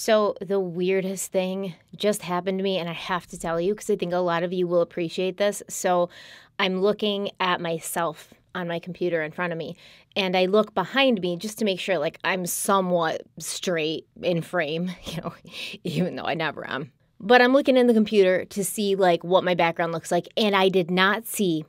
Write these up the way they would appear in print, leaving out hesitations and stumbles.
So the weirdest thing just happened to me, and I have to tell you because I think a lot of you will appreciate this. So I'm looking at myself on my computer in front of me, and I look behind me just to make sure like I'm somewhat straight in frame, even though I never am. But I'm looking in the computer to see like what my background looks like, and I did not see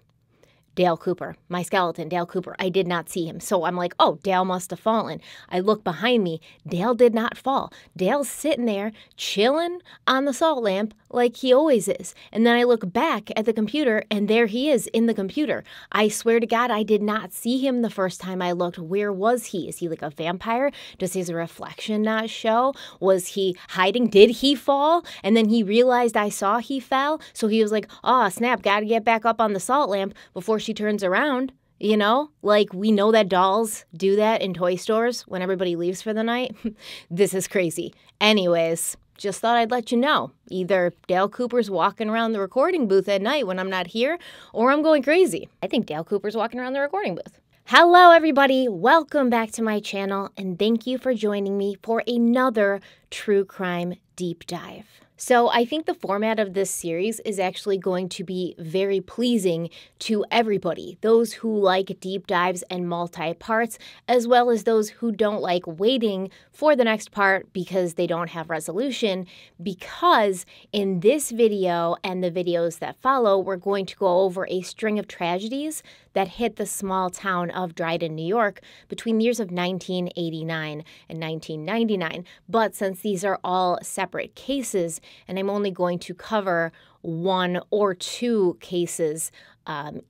Dale Cooper, my skeleton, Dale Cooper. I did not see him. So I'm like, oh, Dale must have fallen. I look behind me. Dale did not fall. Dale's sitting there chilling on the salt lamp like he always is. And then I look back at the computer and there he is in the computer. I swear to God, I did not see him the first time I looked. Where was he? Is he like a vampire? Does his reflection not show? Was he hiding? Did he fall? And then he realized I saw he fell. So he was like, oh, snap, got to get back up on the salt lamp before she turns around, like we know that dolls do that in toy stores when everybody leaves for the night. This is crazy. Anyways, just thought I'd let you know. Either Dale Cooper's walking around the recording booth at night when I'm not here, or I'm going crazy. I think Dale Cooper's walking around the recording booth. Hello, everybody. Welcome back to my channel, and thank you for joining me for another true crime deep dive. So I think the format of this series is actually going to be very pleasing to everybody, those who like deep dives and multi-parts, as well as those who don't like waiting for the next part because they don't have resolution, because in this video and the videos that follow, we're going to go over a string of tragedies that hit the small town of Dryden, New York between the years of 1989 and 1999. But since these are all separate cases, and I'm only going to cover one or two cases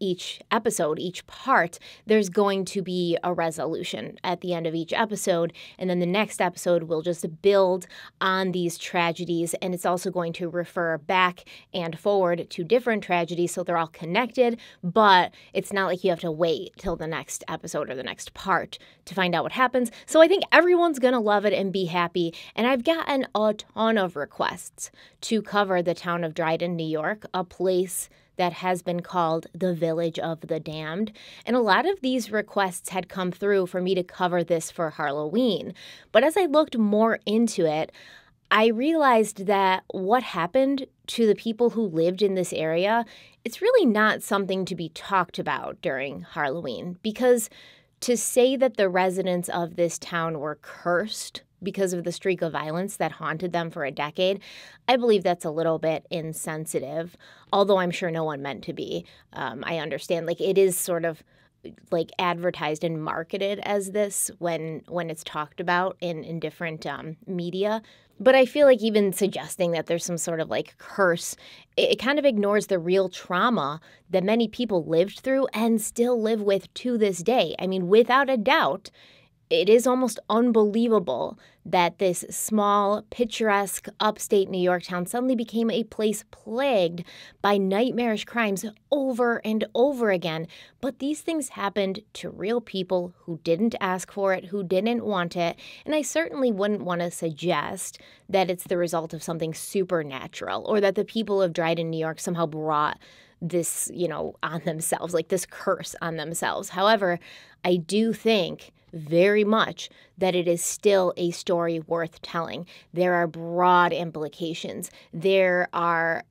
each episode, each part, there's going to be a resolution at the end of each episode. And then the next episode will just build on these tragedies. And it's also going to refer back and forward to different tragedies. So they're all connected, but it's not like you have to wait till the next episode or the next part to find out what happens. So I think everyone's going to love it and be happy. And I've gotten a ton of requests to cover the town of Dryden, New York, a place that has been called the Village of the Damned. And a lot of these requests had come through for me to cover this for Halloween. But as I looked more into it, I realized that what happened to the people who lived in this area, it's really not something to be talked about during Halloween. Because to say that the residents of this town were cursed because of the streak of violence that haunted them for a decade, I believe that's a little bit insensitive, although I'm sure no one meant to be. I understand, like, it is sort of like advertised and marketed as this when it's talked about in different media. But I feel like even suggesting that there's some sort of like curse, it kind of ignores the real trauma that many people lived through and still live with to this day. I mean, without a doubt, it is almost unbelievable that this small, picturesque, upstate New York town suddenly became a place plagued by nightmarish crimes over and over again. But these things happened to real people who didn't ask for it, who didn't want it. And I certainly wouldn't want to suggest that it's the result of something supernatural or that the people of Dryden, New York somehow brought this, on themselves, like this curse on themselves. However, I do think very much that it is still a story worth telling. There are broad implications. There are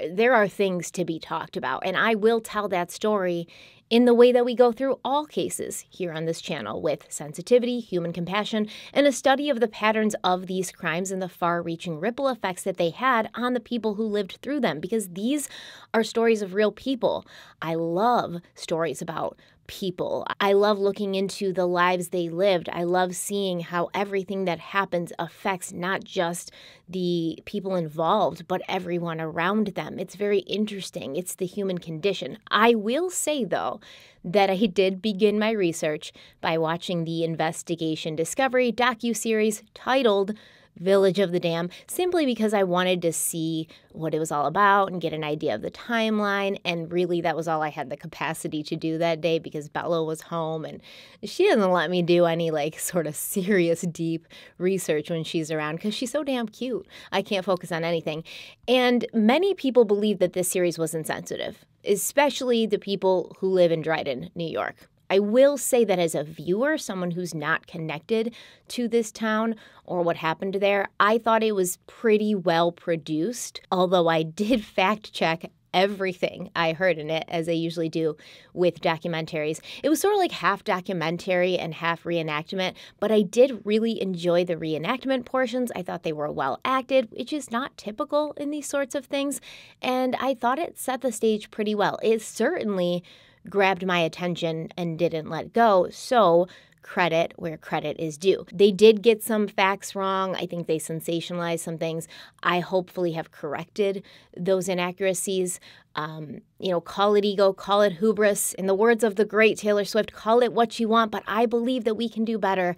things to be talked about, and I will tell that story in the way that we go through all cases here on this channel, with sensitivity, human compassion, and a study of the patterns of these crimes and the far-reaching ripple effects that they had on the people who lived through them, because these are stories of real people. I love stories about people. I love looking into the lives they lived. I love seeing how everything that happens affects not just the people involved, but everyone around them. It's very interesting. It's the human condition. I will say, though, that I did begin my research by watching the Investigation Discovery docuseries titled Village of the Damned, simply because I wanted to see what it was all about and get an idea of the timeline. And really, that was all I had the capacity to do that day because Bella was home and she doesn't let me do any like sort of serious, deep research when she's around because she's so damn cute. I can't focus on anything. And many people believe that this series was insensitive, especially the people who live in Dryden, New York. I will say that as a viewer, someone who's not connected to this town or what happened there, I thought it was pretty well produced, although I did fact check everything I heard in it, as I usually do with documentaries. It was sort of like half documentary and half reenactment, but I did really enjoy the reenactment portions. I thought they were well acted, which is not typical in these sorts of things, and I thought it set the stage pretty well. It certainly grabbed my attention and didn't let go, so credit where credit is due. They did get some facts wrong. I think they sensationalized some things. I hopefully have corrected those inaccuracies. Call it ego, call it hubris. In the words of the great Taylor Swift, call it what you want, but I believe that we can do better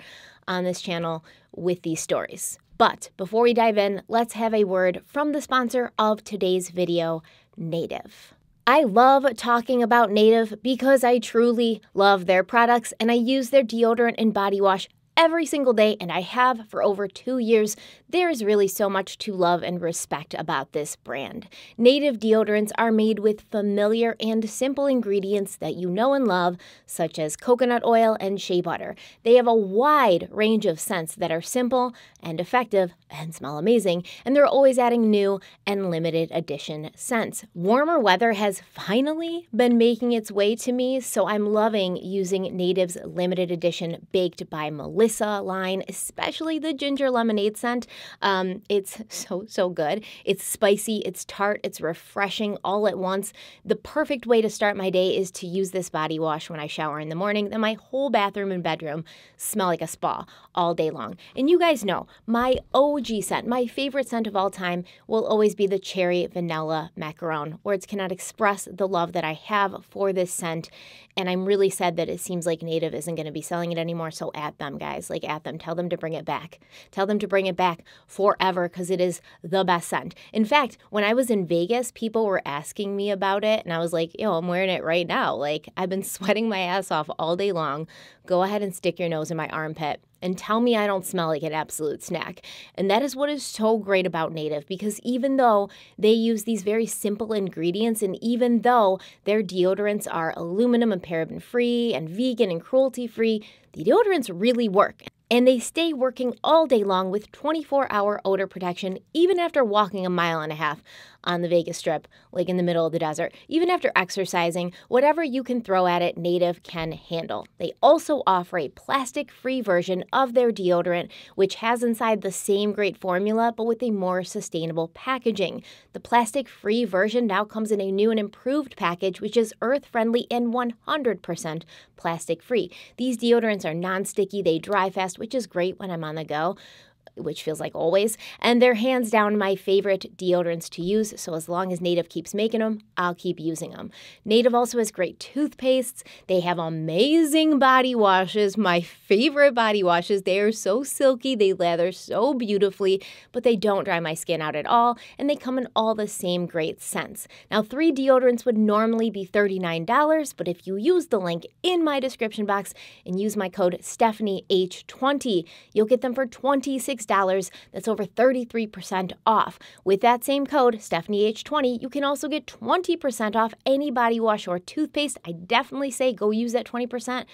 on this channel with these stories. But before we dive in, let's have a word from the sponsor of today's video, Native. I love talking about Native because I truly love their products, and I use their deodorant and body wash every single day, and I have for over 2 years. There is really so much to love and respect about this brand. Native deodorants are made with familiar and simple ingredients that you know and love, such as coconut oil and shea butter. They have a wide range of scents that are simple and effective and smell amazing, and they're always adding new and limited edition scents. Warmer weather has finally been making its way to me, so I'm loving using Native's limited edition Baked by Melissa line, especially the ginger lemonade scent. It's so good. It's spicy, it's tart, it's refreshing all at once. The perfect way to start my day is to use this body wash when I shower in the morning. Then my whole bathroom and bedroom smell like a spa all day long. And you guys know, my OG scent, my favorite scent of all time, will always be the cherry vanilla macaron. Words cannot express the love that I have for this scent. And I'm really sad that it seems like Native isn't going to be selling it anymore. So at them, guys, at them. Tell them to bring it back. Tell them to bring it back forever because it is the best scent. In fact, when I was in Vegas, people were asking me about it. And I was like, I'm wearing it right now. I've been sweating my ass off all day long. Go ahead and stick your nose in my armpit and tell me I don't smell like an absolute snack. And that is what is so great about Native, because even though they use these very simple ingredients, and even though their deodorants are aluminum and paraben free and vegan and cruelty free, the deodorants really work. And they stay working all day long with 24-hour odor protection, even after walking 1.5 miles on the Vegas Strip, in the middle of the desert. Even after exercising, whatever you can throw at it, Native can handle. They also offer a plastic-free version of their deodorant, which has inside the same great formula, but with a more sustainable packaging. The plastic-free version now comes in a new and improved package, which is earth-friendly and 100% plastic-free. These deodorants are non-sticky, they dry fast, which is great when I'm on the go, which feels like always, and they're hands down my favorite deodorants to use, so as long as Native keeps making them, I'll keep using them. Native also has great toothpastes. They have amazing body washes, my favorite body washes. They are so silky, they lather so beautifully, but they don't dry my skin out at all, and they come in all the same great scents. Now, 3 deodorants would normally be $39, but if you use the link in my description box and use my code StephanieH20, you'll get them for $26. That's over 33% off. With that same code, StephanieH20, you can also get 20% off any body wash or toothpaste. I definitely say go use that 20%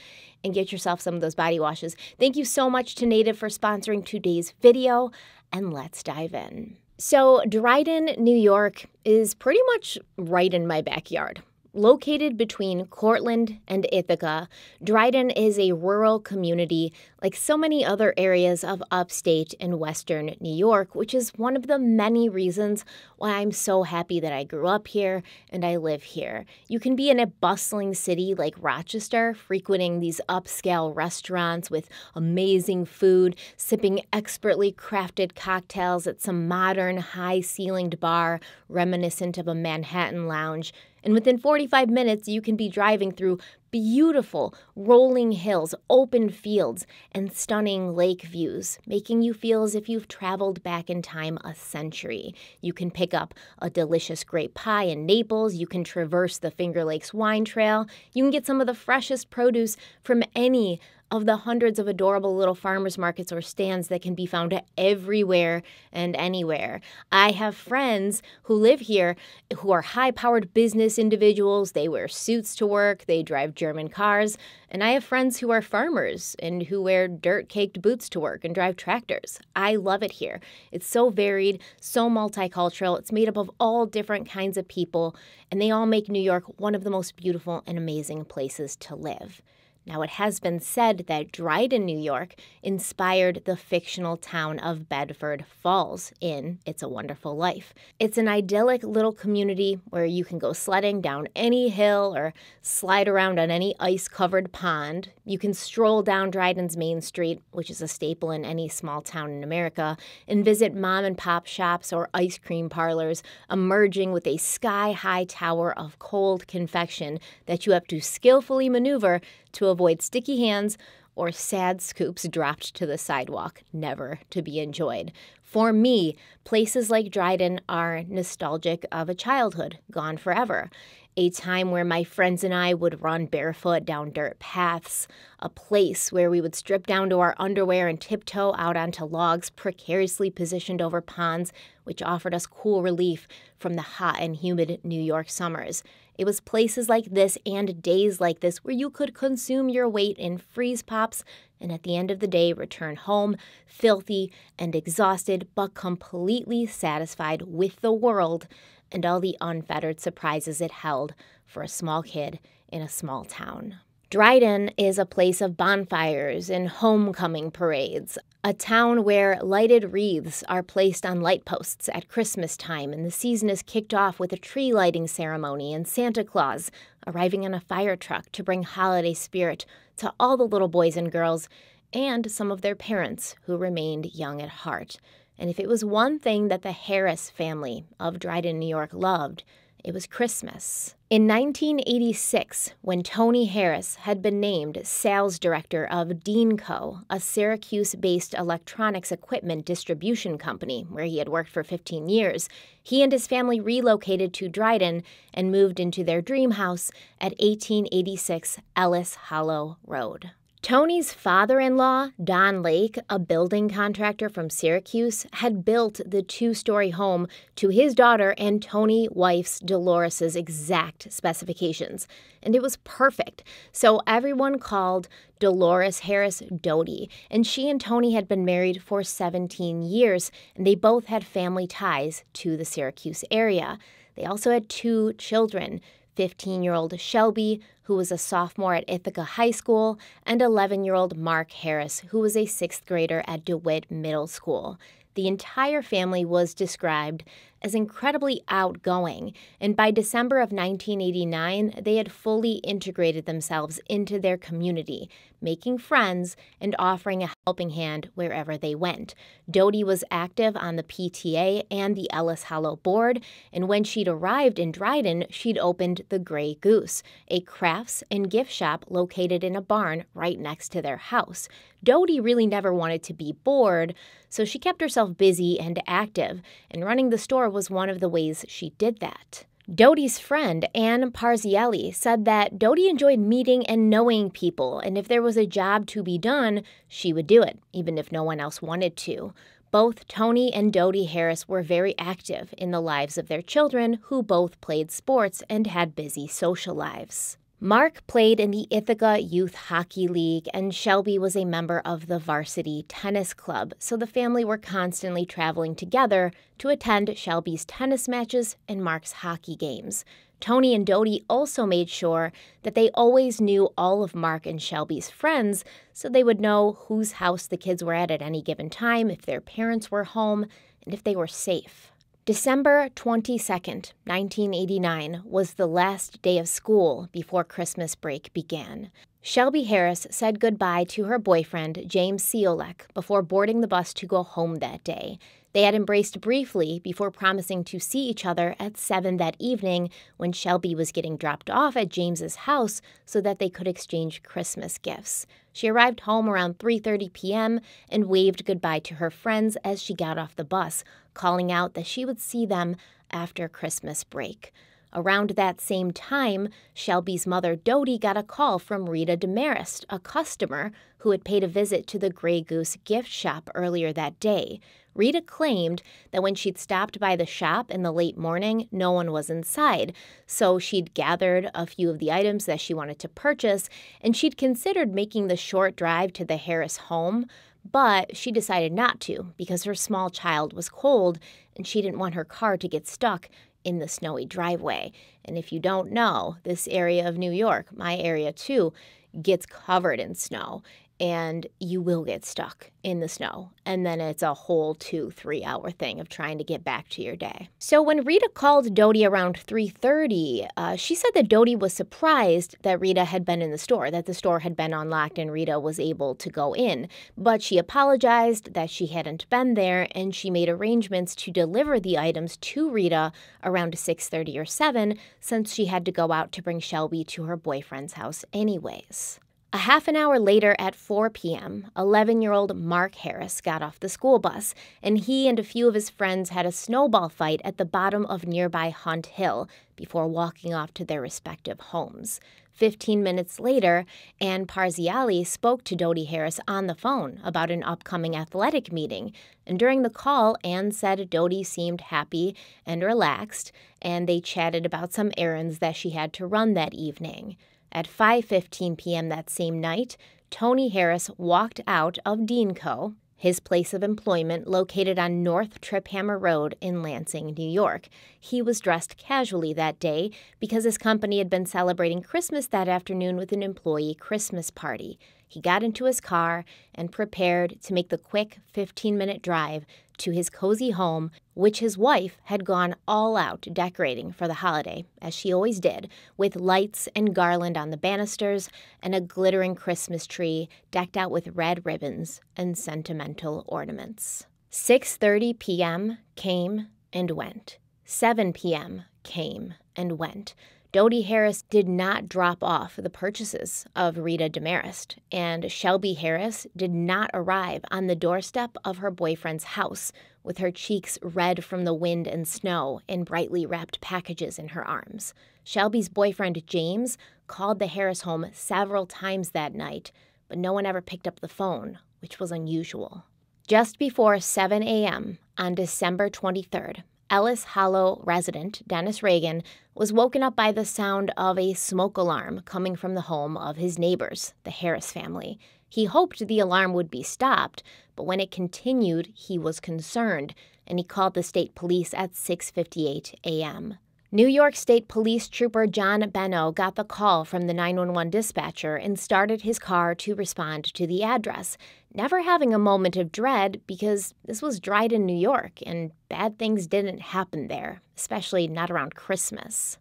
and get yourself some of those body washes. Thank you so much to Native for sponsoring today's video, and let's dive in. So Dryden, New York is pretty much right in my backyard. Located between Cortland and Ithaca, Dryden is a rural community like so many other areas of upstate and western New York, which is one of the many reasons why I'm so happy that I grew up here and I live here. You can be in a bustling city like Rochester, frequenting these upscale restaurants with amazing food, sipping expertly crafted cocktails at some modern, high-ceilinged bar reminiscent of a Manhattan lounge. And within 45 minutes, you can be driving through beautiful rolling hills, open fields, and stunning lake views, making you feel as if you've traveled back in time a century. You can pick up a delicious grape pie in Naples. You can traverse the Finger Lakes wine trail. You can get some of the freshest produce from any of the hundreds of adorable little farmers markets or stands that can be found everywhere and anywhere. I have friends who live here who are high-powered business individuals. They wear suits to work. They drive German cars. And I have friends who are farmers and who wear dirt-caked boots to work and drive tractors. I love it here. It's so varied, so multicultural. It's made up of all different kinds of people, and they all make New York one of the most beautiful and amazing places to live. Now, it has been said that Dryden, New York, inspired the fictional town of Bedford Falls in It's a Wonderful Life. It's an idyllic little community where you can go sledding down any hill or slide around on any ice-covered pond. You can stroll down Dryden's Main Street, which is a staple in any small town in America, and visit mom-and-pop shops or ice cream parlors, emerging with a sky-high tower of cold confection that you have to skillfully maneuver to avoid sticky hands or sad scoops dropped to the sidewalk, never to be enjoyed. For me, places like Dryden are nostalgic of a childhood gone forever, a time where my friends and I would run barefoot down dirt paths, a place where we would strip down to our underwear and tiptoe out onto logs precariously positioned over ponds, which offered us cool relief from the hot and humid New York summers. It was places like this and days like this where you could consume your weight in freeze pops and at the end of the day return home filthy and exhausted but completely satisfied with the world and all the unfettered surprises it held for a small kid in a small town. Dryden is a place of bonfires and homecoming parades, a town where lighted wreaths are placed on light posts at Christmas time, and the season is kicked off with a tree lighting ceremony and Santa Claus arriving on a fire truck to bring holiday spirit to all the little boys and girls and some of their parents who remained young at heart. And if it was one thing that the Harris family of Dryden, New York loved, it was Christmas. In 1986, when Tony Harris had been named sales director of Dean Co., a Syracuse-based electronics equipment distribution company where he had worked for 15 years, he and his family relocated to Dryden and moved into their dream house at 1886 Ellis Hollow Road. Tony's father-in-law, Don Lake, a building contractor from Syracuse, had built the two-story home to his daughter and Tony's wife's Dolores's exact specifications, and it was perfect. So everyone called Dolores Harris Dodie, and she and Tony had been married for 17 years, and they both had family ties to the Syracuse area. They also had 2 children, 15-year-old Shelby, who was a sophomore at Ithaca High School, and 11-year-old Mark Harris, who was a 6th grader at DeWitt Middle School. The entire family was described as incredibly outgoing, and by December of 1989, they had fully integrated themselves into their community, making friends and offering a helping hand wherever they went. Dodie was active on the PTA and the Ellis Hollow board, and when she'd arrived in Dryden, she'd opened the Gray Goose, a crafts and gift shop located in a barn right next to their house. Dodie really never wanted to be bored, so she kept herself busy and active, and running the store was one of the ways she did that. Dodie's friend, Ann Parzielli, said that Dodie enjoyed meeting and knowing people, and if there was a job to be done, she would do it, even if no one else wanted to. Both Tony and Dodie Harris were very active in the lives of their children, who both played sports and had busy social lives. Mark played in the Ithaca Youth Hockey League, and Shelby was a member of the varsity tennis club, so the family were constantly traveling together to attend Shelby's tennis matches and Mark's hockey games. Tony and Dodie also made sure that they always knew all of Mark and Shelby's friends, so they would know whose house the kids were at any given time, if their parents were home, and if they were safe. December 22nd, 1989, was the last day of school before Christmas break began. Shelby Harris said goodbye to her boyfriend, James Ciolek, before boarding the bus to go home that day. They had embraced briefly before promising to see each other at 7 that evening when Shelby was getting dropped off at James's house so that they could exchange Christmas gifts. She arrived home around 3:30 p.m. and waved goodbye to her friends as she got off the bus, calling out that she would see them after Christmas break. Around that same time, Shelby's mother, Dodie, got a call from Rita Demarest, a customer who had paid a visit to the Grey Goose gift shop earlier that day. Rita claimed that when she'd stopped by the shop in the late morning, no one was inside, so she'd gathered a few of the items that she wanted to purchase, and she'd considered making the short drive to the Harris home, but she decided not to because her small child was cold and she didn't want her car to get stuck in the snowy driveway. And if you don't know, this area of New York, my area too, gets covered in snow, and you will get stuck in the snow. And then it's a whole 2-3 hour thing of trying to get back to your day. So when Rita called Dodie around 3:30, she said that Dodie was surprised that Rita had been in the store, that the store had been unlocked and Rita was able to go in. But she apologized that she hadn't been there, and she made arrangements to deliver the items to Rita around 6:30 or 7, since she had to go out to bring Shelby to her boyfriend's house anyways. A half an hour later at 4 p.m., 11-year-old Mark Harris got off the school bus, and he and a few of his friends had a snowball fight at the bottom of nearby Hunt Hill before walking off to their respective homes. 15 minutes later, Ann Parziali spoke to Dodie Harris on the phone about an upcoming athletic meeting, and during the call, Ann said Dodie seemed happy and relaxed, and they chatted about some errands that she had to run that evening. At 5:15 p.m. that same night, Tony Harris walked out of Dean Co., his place of employment located on North Triphammer Road in Lansing, New York. He was dressed casually that day because his company had been celebrating Christmas that afternoon with an employee Christmas party. He got into his car and prepared to make the quick 15-minute drive to his cozy home, which his wife had gone all out decorating for the holiday, as she always did, with lights and garland on the banisters and a glittering Christmas tree decked out with red ribbons and sentimental ornaments. 6:30 p.m. came and went. 7 p.m. came and went. Dodie Harris did not drop off the purchases of Rita Demarest, and Shelby Harris did not arrive on the doorstep of her boyfriend's house with her cheeks red from the wind and snow and brightly wrapped packages in her arms. Shelby's boyfriend, James, called the Harris home several times that night, but no one ever picked up the phone, which was unusual. Just before 7 a.m. on December 23rd, Ellis Hollow resident Dennis Reagan was woken up by the sound of a smoke alarm coming from the home of his neighbors, the Harris family. He hoped the alarm would be stopped, but when it continued, he was concerned, and he called the state police at 6:58 a.m. New York State Police Trooper John Benno got the call from the 911 dispatcher and started his car to respond to the address, never having a moment of dread because this was Dryden, New York, and bad things didn't happen there, especially not around Christmas.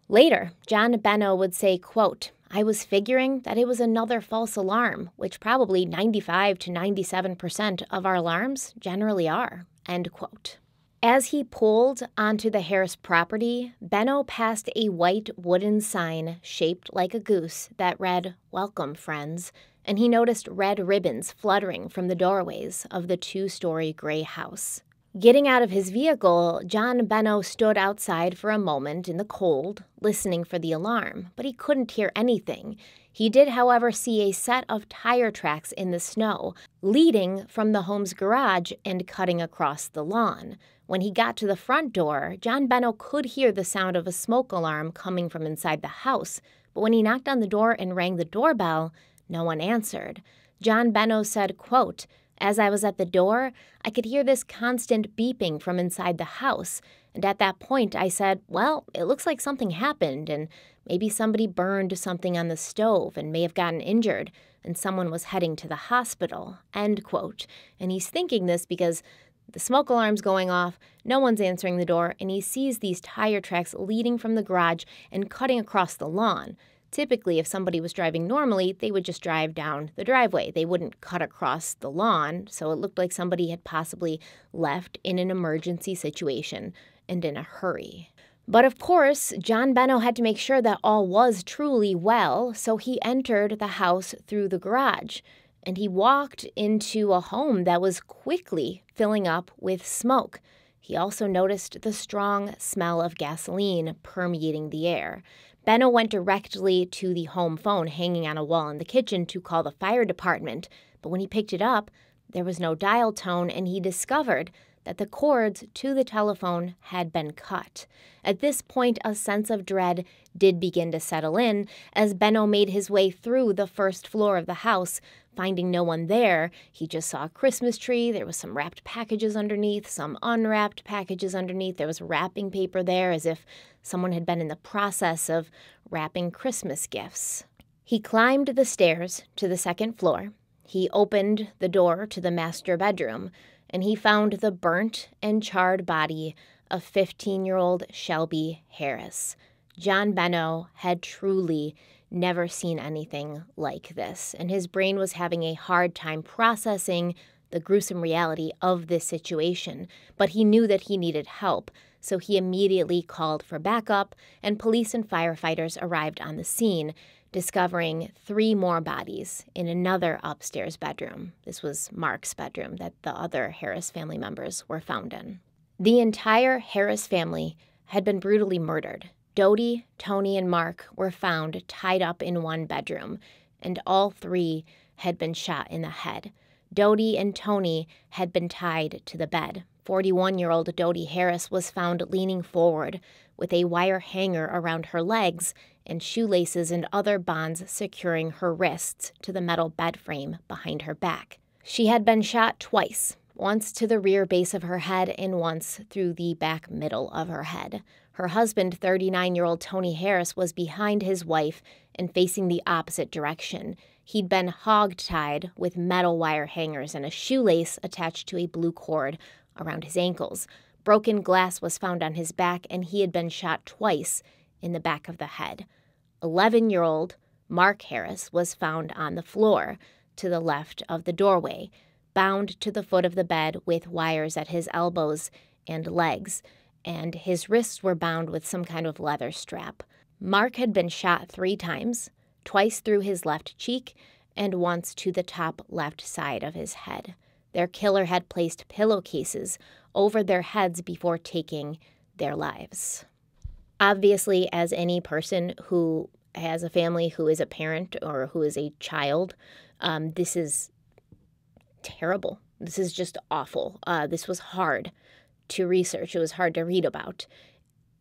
Later, John Benno would say, quote, "I was figuring that it was another false alarm, which probably 95 to 97% of our alarms generally are," end quote. As he pulled onto the Harris property, Benno passed a white wooden sign shaped like a goose that read, "Welcome, friends," and he noticed red ribbons fluttering from the doorways of the 2-story gray house. Getting out of his vehicle, John Benno stood outside for a moment in the cold, listening for the alarm, but he couldn't hear anything. He did, however, see a set of tire tracks in the snow, leading from the home's garage and cutting across the lawn. When he got to the front door, John Benno could hear the sound of a smoke alarm coming from inside the house, but when he knocked on the door and rang the doorbell, no one answered. John Benno said, quote, "As I was at the door, I could hear this constant beeping from inside the house, and at that point I said, well, it looks like something happened, and maybe somebody burned something on the stove and may have gotten injured, and someone was heading to the hospital," end quote. And he's thinking this because the smoke alarm's going off, no one's answering the door, and he sees these tire tracks leading from the garage and cutting across the lawn. Typically, if somebody was driving normally, they would just drive down the driveway. They wouldn't cut across the lawn, so it looked like somebody had possibly left in an emergency situation and in a hurry. But of course, John Benno had to make sure that all was truly well, so he entered the house through the garage, and he walked into a home that was quickly filling up with smoke. He also noticed the strong smell of gasoline permeating the air. Benno went directly to the home phone hanging on a wall in the kitchen to call the fire department, but when he picked it up, there was no dial tone, and he discovered that the cords to the telephone had been cut. At this point, a sense of dread did begin to settle in as Benno made his way through the first floor of the house. Finding no one there, he just saw a Christmas tree. There was some wrapped packages underneath, some unwrapped packages underneath. There was wrapping paper there as if someone had been in the process of wrapping Christmas gifts. He climbed the stairs to the second floor. He opened the door to the master bedroom, and he found the burnt and charred body of 15-year-old Shelby Harris. John Benno had truly never seen anything like this, and his brain was having a hard time processing the gruesome reality of this situation. But he knew that he needed help, so he immediately called for backup, and police and firefighters arrived on the scene, discovering 3 more bodies in another upstairs bedroom. This was Mark's bedroom that the other Harris family members were found in. The entire Harris family had been brutally murdered. Dodie, Tony, and Mark were found tied up in one bedroom, and all 3 had been shot in the head. Dodie and Tony had been tied to the bed. 41-year-old Dodie Harris was found leaning forward with a wire hanger around her legs and shoelaces and other bonds securing her wrists to the metal bed frame behind her back. She had been shot twice, once to the rear base of her head and once through the back middle of her head. Her husband, 39-year-old Tony Harris, was behind his wife and facing the opposite direction. He'd been hog-tied with metal wire hangers and a shoelace attached to a blue cord around his ankles. Broken glass was found on his back, and he had been shot twice in the back of the head. 11-year-old Mark Harris was found on the floor to the left of the doorway, bound to the foot of the bed with wires at his elbows and legs, and his wrists were bound with some kind of leather strap. Mark had been shot 3 times, twice through his left cheek and once to the top left side of his head. Their killer had placed pillowcases over their heads before taking their lives. Obviously, as any person who has a family, who is a parent or who is a child, this is terrible. This is just awful. This was hard to research. It was hard to read about.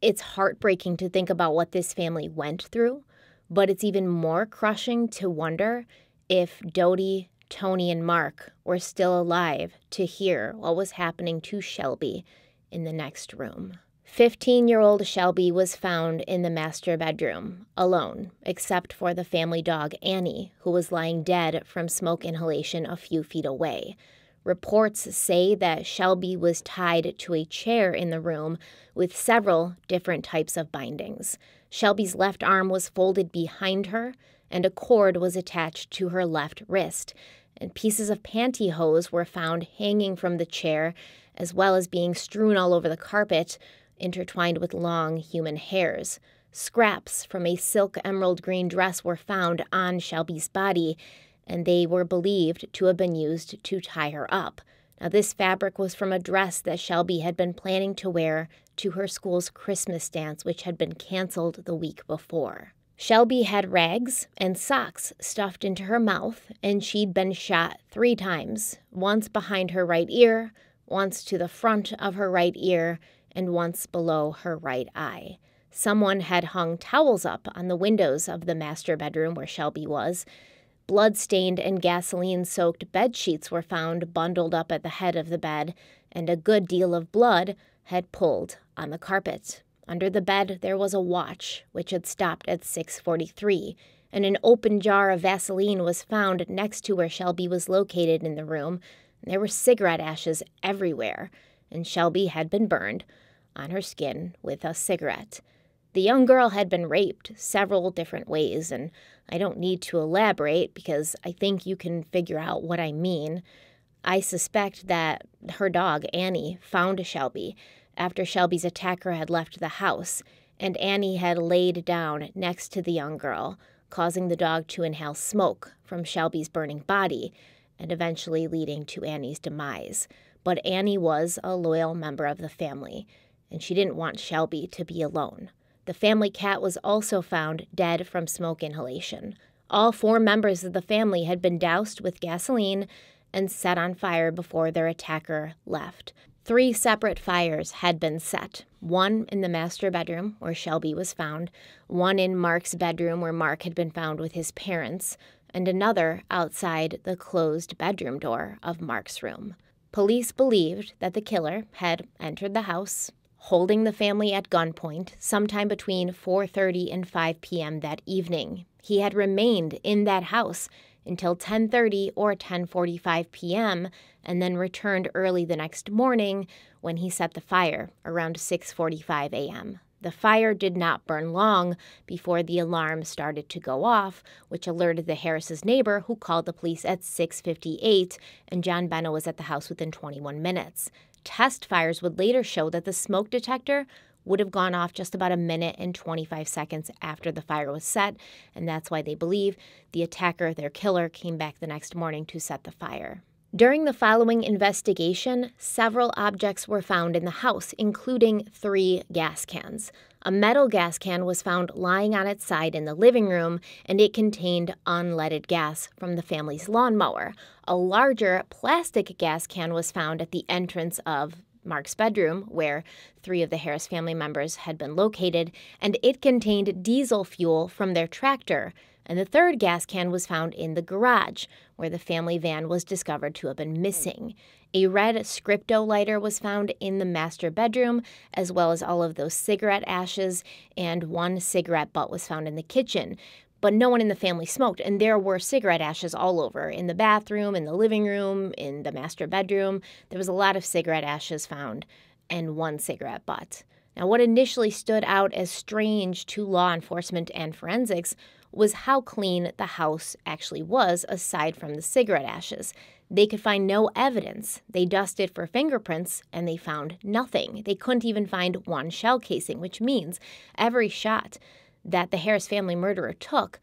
It's heartbreaking to think about what this family went through, but it's even more crushing to wonder if Dodie, Tony, and Mark were still alive to hear what was happening to Shelby in the next room. 15-year-old Shelby was found in the master bedroom, alone, except for the family dog Annie, who was lying dead from smoke inhalation a few feet away. Reports say that Shelby was tied to a chair in the room with several different types of bindings. Shelby's left arm was folded behind her, and a cord was attached to her left wrist, and pieces of pantyhose were found hanging from the chair, as well as being strewn all over the carpet, intertwined with long human hairs. Scraps from a silk emerald green dress were found on Shelby's body, and they were believed to have been used to tie her up. Now, this fabric was from a dress that Shelby had been planning to wear to her school's Christmas dance, which had been canceled the week before. Shelby had rags and socks stuffed into her mouth, and she'd been shot 3 times, once behind her right ear, once to the front of her right ear, and once below her right eye. Someone had hung towels up on the windows of the master bedroom where Shelby was. Blood-stained and gasoline-soaked bed sheets were found bundled up at the head of the bed, and a good deal of blood had pooled on the carpet. Under the bed, there was a watch, which had stopped at 6:43, and an open jar of Vaseline was found next to where Shelby was located in the room. There were cigarette ashes everywhere, and Shelby had been burned on her skin with a cigarette. The young girl had been raped several different ways, and I don't need to elaborate because I think you can figure out what I mean. I suspect that her dog, Annie, found Shelby after Shelby's attacker had left the house, and Annie had laid down next to the young girl, causing the dog to inhale smoke from Shelby's burning body and eventually leading to Annie's demise. but Annie was a loyal member of the family, and she didn't want Shelby to be alone. The family cat was also found dead from smoke inhalation. All 4 members of the family had been doused with gasoline and set on fire before their attacker left. 3 separate fires had been set, one in the master bedroom where Shelby was found, one in Mark's bedroom where Mark had been found with his parents, and another outside the closed bedroom door of Mark's room. Police believed that the killer had entered the house, holding the family at gunpoint sometime between 4:30 and 5 p.m. that evening. He had remained in that house until 10:30 or 10:45 p.m. and then returned early the next morning when he set the fire around 6:45 a.m. The fire did not burn long before the alarm started to go off, which alerted the Harris's neighbor, who called the police at 6:58, and John Benno was at the house within 21 minutes. Test fires would later show that the smoke detector would have gone off just about a minute and 25 seconds after the fire was set, and that's why they believe the attacker, their killer, came back the next morning to set the fire. During the following investigation, several objects were found in the house, including 3 gas cans. A metal gas can was found lying on its side in the living room, and it contained unleaded gas from the family's lawnmower. A larger plastic gas can was found at the entrance of Mark's bedroom, where 3 of the Harris family members had been located, and it contained diesel fuel from their tractor. And the 3rd gas can was found in the garage, where the family van was discovered to have been missing. A red Scripto lighter was found in the master bedroom, as well as all of those cigarette ashes, and 1 cigarette butt was found in the kitchen. But no one in the family smoked, and there were cigarette ashes all over, in the bathroom, in the living room, in the master bedroom. There was a lot of cigarette ashes found, and 1 cigarette butt. Now, what initially stood out as strange to law enforcement and forensics was how clean the house actually was, aside from the cigarette ashes. They could find no evidence. They dusted for fingerprints, and they found nothing. They couldn't even find 1 shell casing, which means every shot that the Harris family murderer took,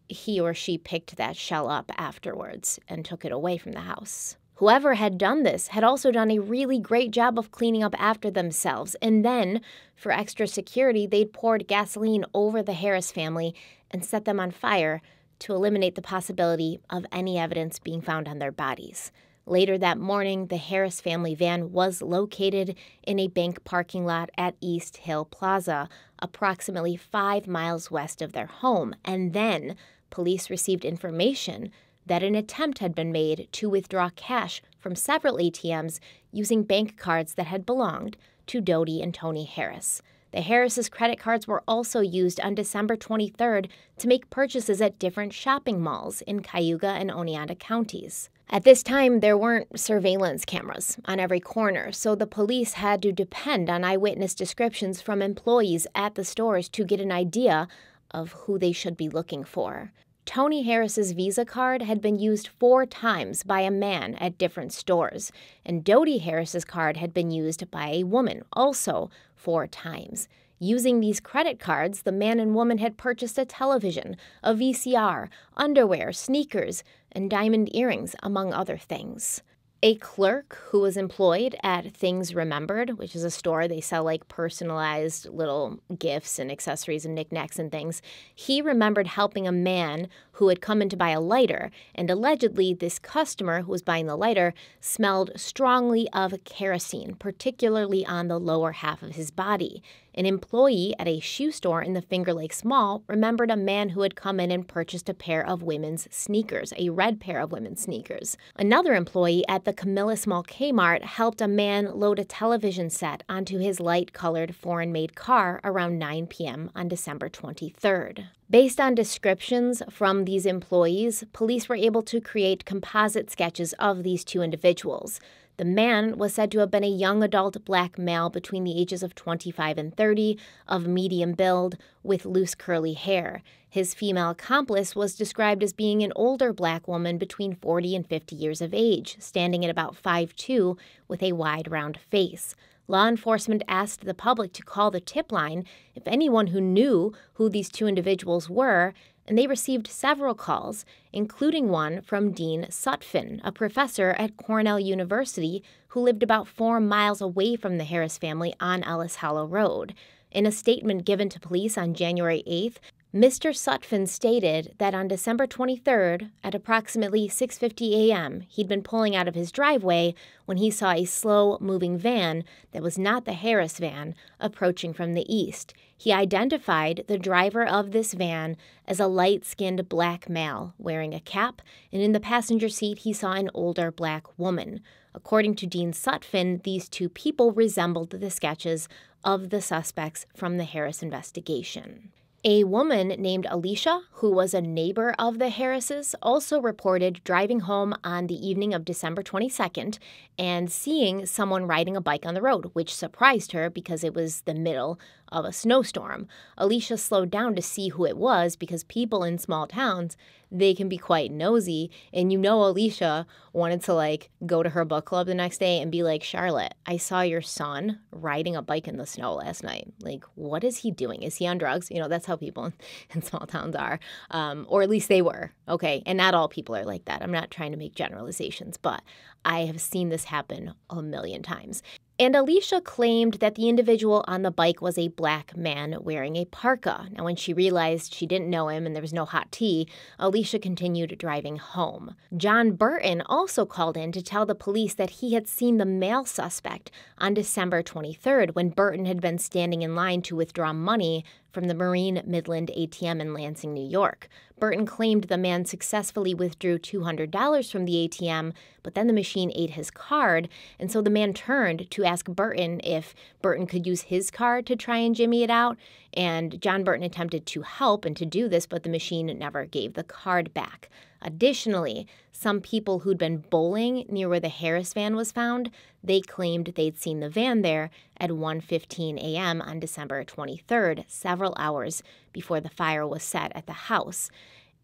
he or she picked that shell up afterwards and took it away from the house. Whoever had done this had also done a really great job of cleaning up after themselves, and then, for extra security, they'd poured gasoline over the Harris family and set them on fire to eliminate the possibility of any evidence being found on their bodies. Later that morning, the Harris family van was located in a bank parking lot at East Hill Plaza, approximately 5 miles west of their home, and then police received information that an attempt had been made to withdraw cash from several ATMs using bank cards that had belonged to Dodie and Tony Harris. The Harris's credit cards were also used on December 23rd to make purchases at different shopping malls in Cayuga and Oneonta counties. At this time, there weren't surveillance cameras on every corner, so the police had to depend on eyewitness descriptions from employees at the stores to get an idea of who they should be looking for. Tony Harris's Visa card had been used 4 times by a man at different stores, and Dodie Harris's card had been used by a woman, also 4 times. Using these credit cards, the man and woman had purchased a television, a VCR, underwear, sneakers, and diamond earrings, among other things. A clerk who was employed at Things Remembered, which is a store, they sell like personalized little gifts and accessories and knickknacks and things, he remembered helping a man who had come in to buy a lighter, and allegedly this customer who was buying the lighter smelled strongly of kerosene, particularly on the lower half of his body. An employee at a shoe store in the Finger Lakes Mall remembered a man who had come in and purchased a pair of women's sneakers, a red pair of women's sneakers. Another employee at the Camillus Mall Kmart helped a man load a television set onto his light-colored foreign-made car around 9 p.m. on December 23rd. Based on descriptions from these employees, police were able to create composite sketches of these 2 individuals. The man was said to have been a young adult black male between the ages of 25 and 30, of medium build, with loose curly hair. His female accomplice was described as being an older black woman between 40 and 50 years of age, standing at about 5'2", with a wide, round face. Law enforcement asked the public to call the tip line if anyone who knew who these two individuals were, and they received several calls, including one from Dean Sutphin, a professor at Cornell University who lived about 4 miles away from the Harris family on Ellis Hollow Road. In a statement given to police on January 8th, Mr. Sutphin stated that on December 23rd, at approximately 6:50 a.m., he'd been pulling out of his driveway when he saw a slow-moving van that was not the Harris van approaching from the east. He identified the driver of this van as a light-skinned black male wearing a cap, and in the passenger seat he saw an older black woman. According to Dean Sutphin, these two people resembled the sketches of the suspects from the Harris investigation. A woman named Alicia, who was a neighbor of the Harrises, also reported driving home on the evening of December 22nd and seeing someone riding a bike on the road, which surprised her because it was the middle of a snowstorm. Alicia slowed down to see who it was because people in small towns, they can be quite nosy. And Alicia wanted to go to her book club the next day and be like, Charlotte, I saw your son riding a bike in the snow last night. What is he doing? Is he on drugs? That's how people in small towns are. Or at least they were. Okay. And not all people are like that. I'm not trying to make generalizations, but I have seen this happen a million times. And Alicia claimed that the individual on the bike was a black man wearing a parka. Now, when she realized she didn't know him and there was no hot tea, Alicia continued driving home. John Burton also called in to tell the police that he had seen the male suspect on December 23rd when Burton had been standing in line to withdraw money from the Marine Midland ATM in Lansing, New York. Burton claimed the man successfully withdrew $200 from the ATM, but then the machine ate his card, and so the man turned to ask Burton if Burton could use his card to try and jimmy it out, and John Burton attempted to help and to do this, but the machine never gave the card back. Additionally, some people who'd been bowling near where the Harris van was found, they claimed they'd seen the van there at 1:15 a.m. on December 23rd, several hours before the fire was set at the house.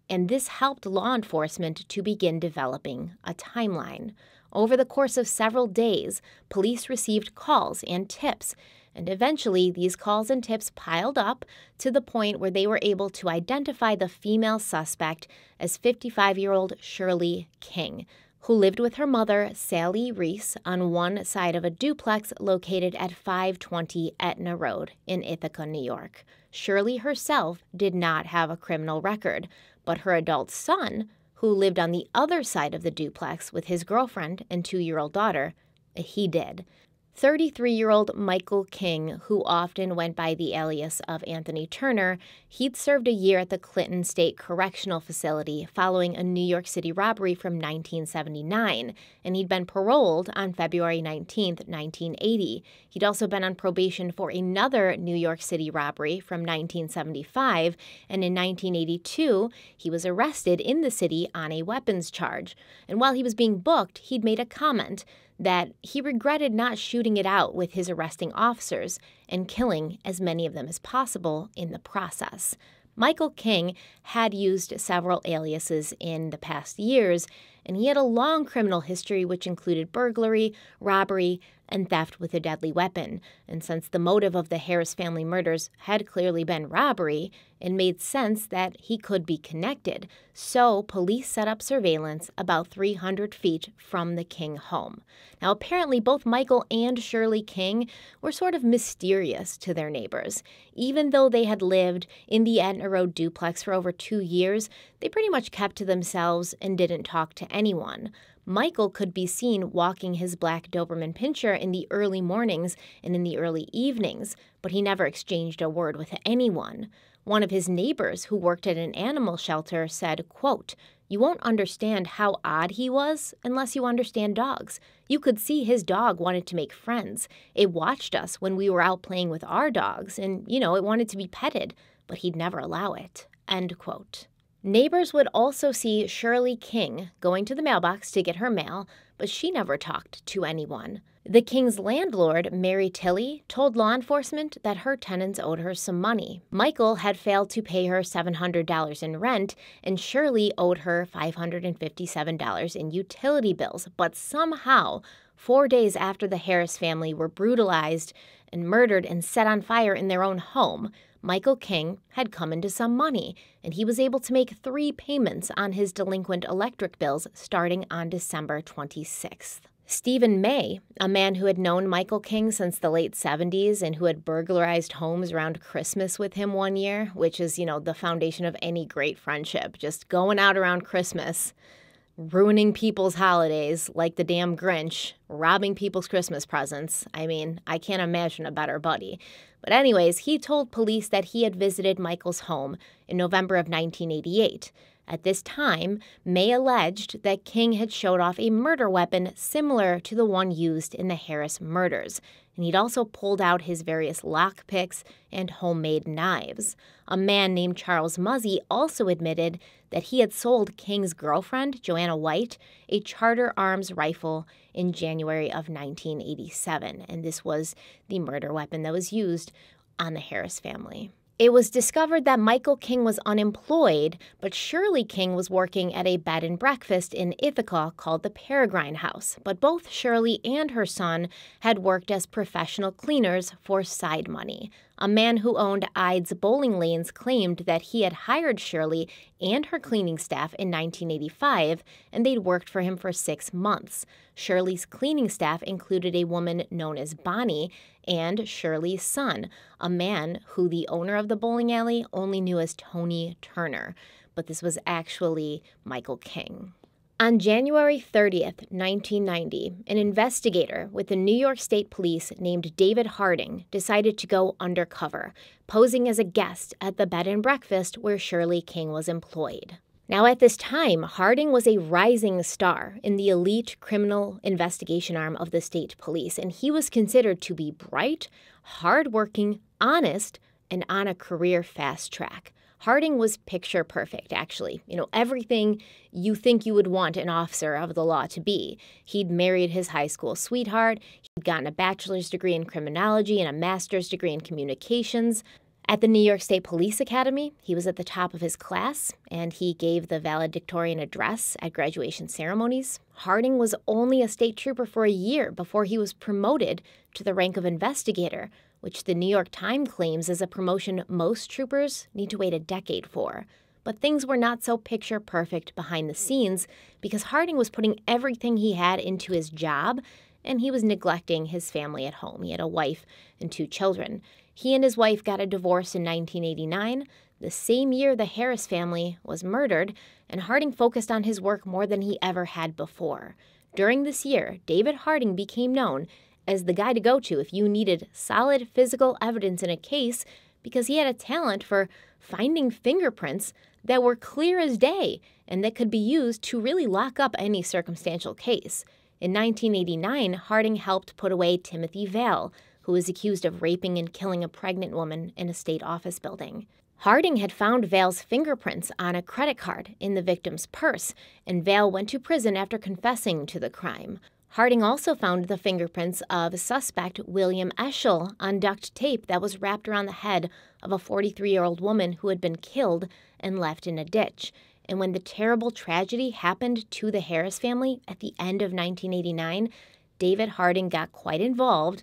And this helped law enforcement to begin developing a timeline. Over the course of several days, police received calls and tips, and eventually these calls and tips piled up to the point where they were able to identify the female suspect as 55-year-old Shirley King, who lived with her mother, Sally Reese, on one side of a duplex located at 520 Etna Road in Ithaca, New York. Shirley herself did not have a criminal record, but her adult son, who lived on the other side of the duplex with his girlfriend and 2-year-old daughter, he did. 33-year-old Michael King, who often went by the alias of Anthony Turner, he'd served a year at the Clinton State Correctional Facility following a New York City robbery from 1979, and he'd been paroled on February 19, 1980. He'd also been on probation for another New York City robbery from 1975, and in 1982, he was arrested in the city on a weapons charge. And while he was being booked, he'd made a comment that he regretted not shooting it out with his arresting officers and killing as many of them as possible in the process. Michael King had used several aliases in the past years, and he had a long criminal history which included burglary, robbery, and theft with a deadly weapon. And since the motive of the Harris family murders had clearly been robbery, it made sense that he could be connected. So police set up surveillance about 300 feet from the King home. Now, apparently, both Michael and Shirley King were sort of mysterious to their neighbors. Even though they had lived in the Etna Road duplex for over 2 years, they pretty much kept to themselves and didn't talk to anyone. Michael could be seen walking his black Doberman Pinscher in the early mornings and in the early evenings, but he never exchanged a word with anyone. One of his neighbors who worked at an animal shelter said, quote, "You won't understand how odd he was unless you understand dogs. You could see his dog wanted to make friends. It watched us when we were out playing with our dogs, and, it wanted to be petted, but he'd never allow it." End quote. Neighbors would also see Shirley King going to the mailbox to get her mail, but she never talked to anyone. The King's landlord, Mary Tilley, told law enforcement that her tenants owed her some money. Michael had failed to pay her $700 in rent, and Shirley owed her $557 in utility bills, but somehow 4 days after the Harris family were brutalized and murdered and set on fire in their own home, Michael King had come into some money, and he was able to make 3 payments on his delinquent electric bills starting on December 26th. Stephen May, a man who had known Michael King since the late 70s and who had burglarized homes around Christmas with him one year, which is, the foundation of any great friendship, just going out around Christmas, ruining people's holidays like the damn Grinch, robbing people's Christmas presents. I mean, I can't imagine a better buddy. But anyways, he told police that he had visited Michael's home in November of 1988. At this time, May alleged that King had showed off a murder weapon similar to the one used in the Harris murders, and he'd also pulled out his various lockpicks and homemade knives. A man named Charles Muzzy also admitted that he had sold King's girlfriend, Joanna White, a Charter Arms rifle in January of 1987, and this was the murder weapon that was used on the Harris family. It was discovered that Michael King was unemployed, but Shirley King was working at a bed and breakfast in Ithaca called the Peregrine House. But both Shirley and her son had worked as professional cleaners for side money. A man who owned Ide's Bowling Lanes claimed that he had hired Shirley and her cleaning staff in 1985, and they'd worked for him for 6 months. Shirley's cleaning staff included a woman known as Bonnie and Shirley's son, a man who the owner of the bowling alley only knew as Tony Turner, but this was actually Michael King. On January 30th, 1990, an investigator with the New York State Police named David Harding decided to go undercover, posing as a guest at the bed and breakfast where Shirley King was employed. Now, at this time, Harding was a rising star in the elite criminal investigation arm of the state police, and he was considered to be bright, hardworking, honest, and on a career fast track. Harding was picture perfect, actually. Everything you think you would want an officer of the law to be. He'd married his high school sweetheart, he'd gotten a bachelor's degree in criminology and a master's degree in communications. At the New York State Police Academy, he was at the top of his class, and he gave the valedictorian address at graduation ceremonies. Harding was only a state trooper for a year before he was promoted to the rank of investigator, which the New York Times claims is a promotion most troopers need to wait a decade for. But things were not so picture perfect behind the scenes because Harding was putting everything he had into his job, and he was neglecting his family at home. He had a wife and 2 children. He and his wife got a divorce in 1989, the same year the Harris family was murdered, and Harding focused on his work more than he ever had before. During this year, David Harding became known as the guy to go to if you needed solid physical evidence in a case because he had a talent for finding fingerprints that were clear as day and that could be used to really lock up any circumstantial case. In 1989, Harding helped put away Timothy Vale, who was accused of raping and killing a pregnant woman in a state office building. Harding had found Vale's fingerprints on a credit card in the victim's purse, and Vale went to prison after confessing to the crime. Harding also found the fingerprints of suspect William Eschel on duct tape that was wrapped around the head of a 43-year-old woman who had been killed and left in a ditch. And when the terrible tragedy happened to the Harris family at the end of 1989, David Harding got quite involved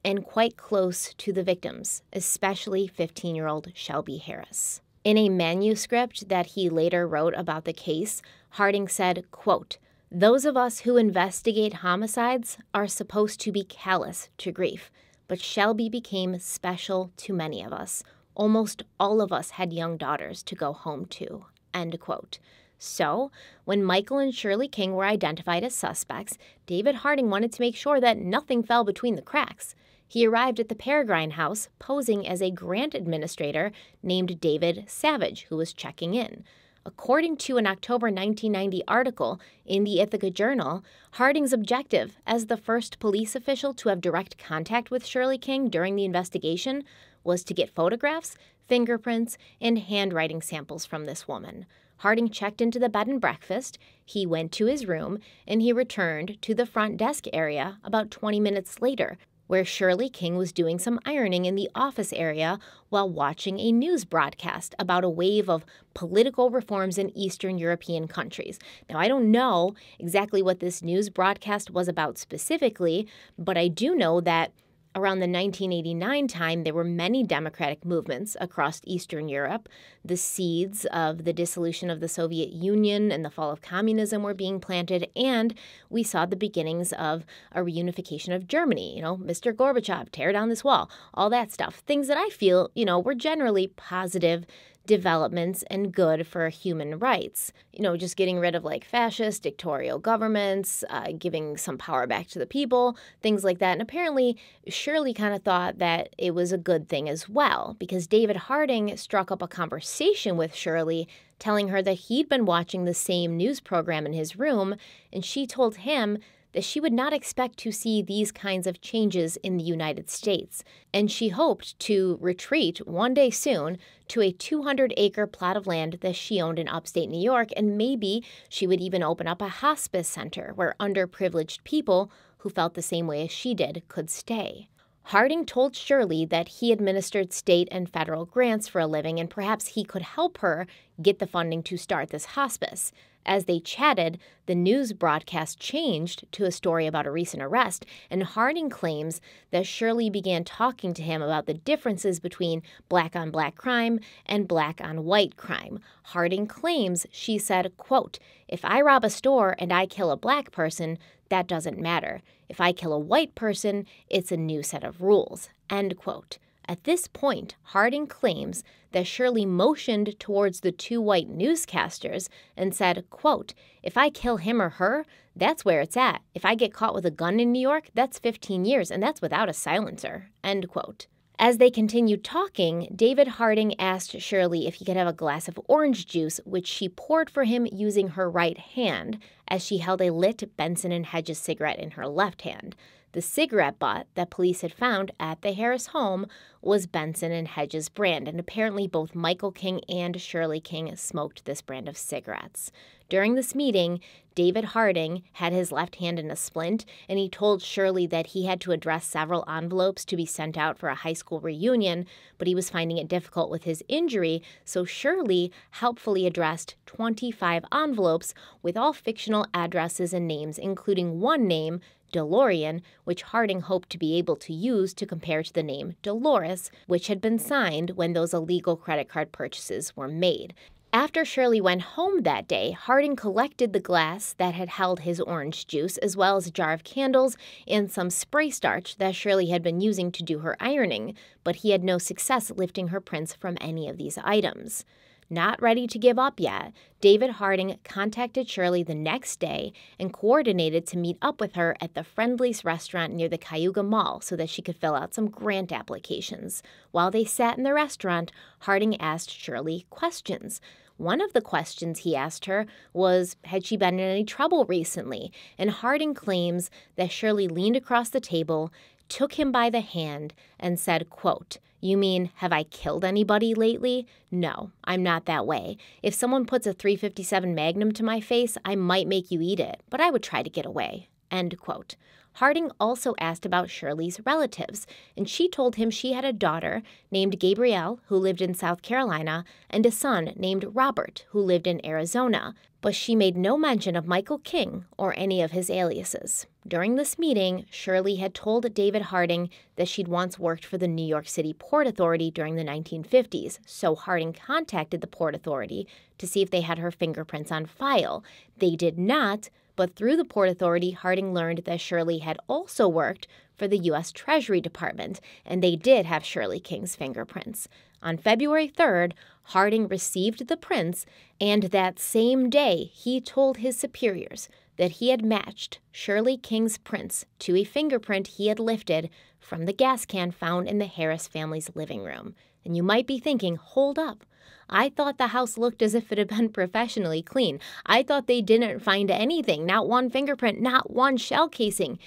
and quite close to the victims, especially 15-year-old Shelby Harris. In a manuscript that he later wrote about the case, Harding said, quote, "Those of us who investigate homicides are supposed to be callous to grief, but Shelby became special to many of us. Almost all of us had young daughters to go home to." End quote. So, when Michael and Shirley King were identified as suspects, David Harding wanted to make sure that nothing fell between the cracks. He arrived at the Peregrine House posing as a grant administrator named David Savage, who was checking in. According to an October 1990 article in the Ithaca Journal, Harding's objective as the first police official to have direct contact with Shirley King during the investigation was to get photographs, fingerprints, and handwriting samples from this woman. Harding checked into the bed and breakfast, he went to his room, and he returned to the front desk area about 20 minutes later. where Shirley King was doing some ironing in the office area while watching a news broadcast about a wave of political reforms in Eastern European countries. Now, I don't know exactly what this news broadcast was about specifically, but I do know that around the 1989 time, there were many democratic movements across Eastern Europe. The seeds of the dissolution of the Soviet Union and the fall of communism were being planted, and we saw the beginnings of a reunification of Germany. Mr. Gorbachev, tear down this wall, all that stuff. Things that I feel, were generally positive developments and good for human rights. Just getting rid of fascist, dictatorial governments, giving some power back to the people, things like that. And apparently, Shirley kind of thought that it was a good thing as well, because David Harding struck up a conversation with Shirley, telling her that he'd been watching the same news program in his room, and she told him that she would not expect to see these kinds of changes in the United States, and she hoped to retreat one day soon to a 200-acre plot of land that she owned in upstate New York, and maybe she would even open up a hospice center where underprivileged people who felt the same way as she did could stay. Harding told Shirley that he administered state and federal grants for a living, and perhaps he could help her get the funding to start this hospice. As they chatted, the news broadcast changed to a story about a recent arrest, and Harding claims that Shirley began talking to him about the differences between black-on-black crime and black-on-white crime. Harding claims she said, quote, "If I rob a store and I kill a black person, that doesn't matter. If I kill a white person, it's a new set of rules," end quote. At this point, Harding claims that Shirley motioned towards the two white newscasters and said, quote, "If I kill him or her, that's where it's at. If I get caught with a gun in New York, that's 15 years, and that's without a silencer," end quote. As they continued talking, David Harding asked Shirley if he could have a glass of orange juice, which she poured for him using her right hand, as she held a lit Benson & Hedges cigarette in her left hand. The cigarette butt that police had found at the Harris home was Benson & Hedges brand, and apparently both Michael King and Shirley King smoked this brand of cigarettes. During this meeting, David Harding had his left hand in a splint, and he told Shirley that he had to address several envelopes to be sent out for a high school reunion, but he was finding it difficult with his injury, so Shirley helpfully addressed 25 envelopes with all fictional addresses and names, including one name, DeLorean, which Harding hoped to be able to use to compare to the name Dolores, which had been signed when those illegal credit card purchases were made. After Shirley went home that day, Harding collected the glass that had held his orange juice, as well as a jar of candles and some spray starch that Shirley had been using to do her ironing, but he had no success lifting her prints from any of these items. Not ready to give up yet, David Harding contacted Shirley the next day and coordinated to meet up with her at the Friendly's restaurant near the Cayuga Mall so that she could fill out some grant applications. While they sat in the restaurant, Harding asked Shirley questions. One of the questions he asked her was, had she been in any trouble recently? And Harding claims that Shirley leaned across the table, took him by the hand, and said, quote, "You mean, have I killed anybody lately? No, I'm not that way. If someone puts a .357 Magnum to my face, I might make you eat it, but I would try to get away," end quote. Harding also asked about Shirley's relatives, and she told him she had a daughter named Gabrielle, who lived in South Carolina, and a son named Robert, who lived in Arizona, but she made no mention of Michael King or any of his aliases. During this meeting, Shirley had told David Harding that she'd once worked for the New York City Port Authority during the 1950s, so Harding contacted the Port Authority to see if they had her fingerprints on file. They did not, but through the Port Authority, Harding learned that Shirley had also worked for the U.S. Treasury Department, and they did have Shirley King's fingerprints. On February 3rd, Harding received the prints, and that same day, he told his superiors that he had matched Shirley King's prints to a fingerprint he had lifted from the gas can found in the Harris family's living room. And you might be thinking, hold up. I thought the house looked as if it had been professionally clean. I thought they didn't find anything, not one fingerprint, not one shell casing.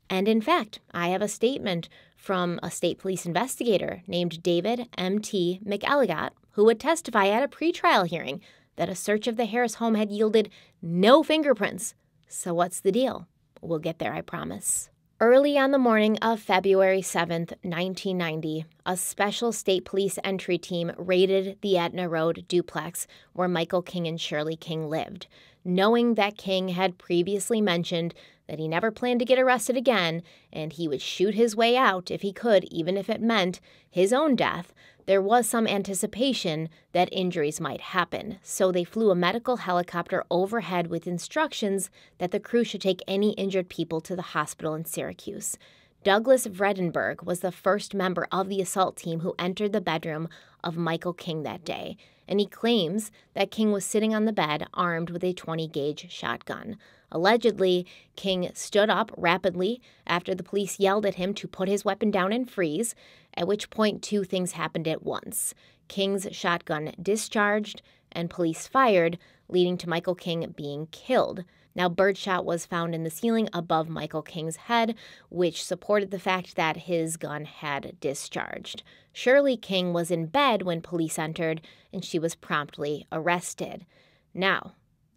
And in fact, I have a statement from a state police investigator named David M.T. McElligott, who would testify at a pretrial hearing that a search of the Harris home had yielded no fingerprints. So what's the deal? We'll get there, I promise. Early on the morning of February 7th, 1990, a special state police entry team raided the Etna Road duplex where Michael King and Shirley King lived. Knowing that King had previously mentioned that he never planned to get arrested again and he would shoot his way out if he could, even if it meant his own death, there was some anticipation that injuries might happen, so they flew a medical helicopter overhead with instructions that the crew should take any injured people to the hospital in Syracuse. Douglas Vredenberg was the first member of the assault team who entered the bedroom of Michael King that day, and he claims that King was sitting on the bed armed with a 20-gauge shotgun. Allegedly, King stood up rapidly after the police yelled at him to put his weapon down and freeze, at which point two things happened at once. King's shotgun discharged and police fired, leading to Michael King being killed. Now, birdshot was found in the ceiling above Michael King's head, which supported the fact that his gun had discharged. Shirley King was in bed when police entered, and she was promptly arrested. Now,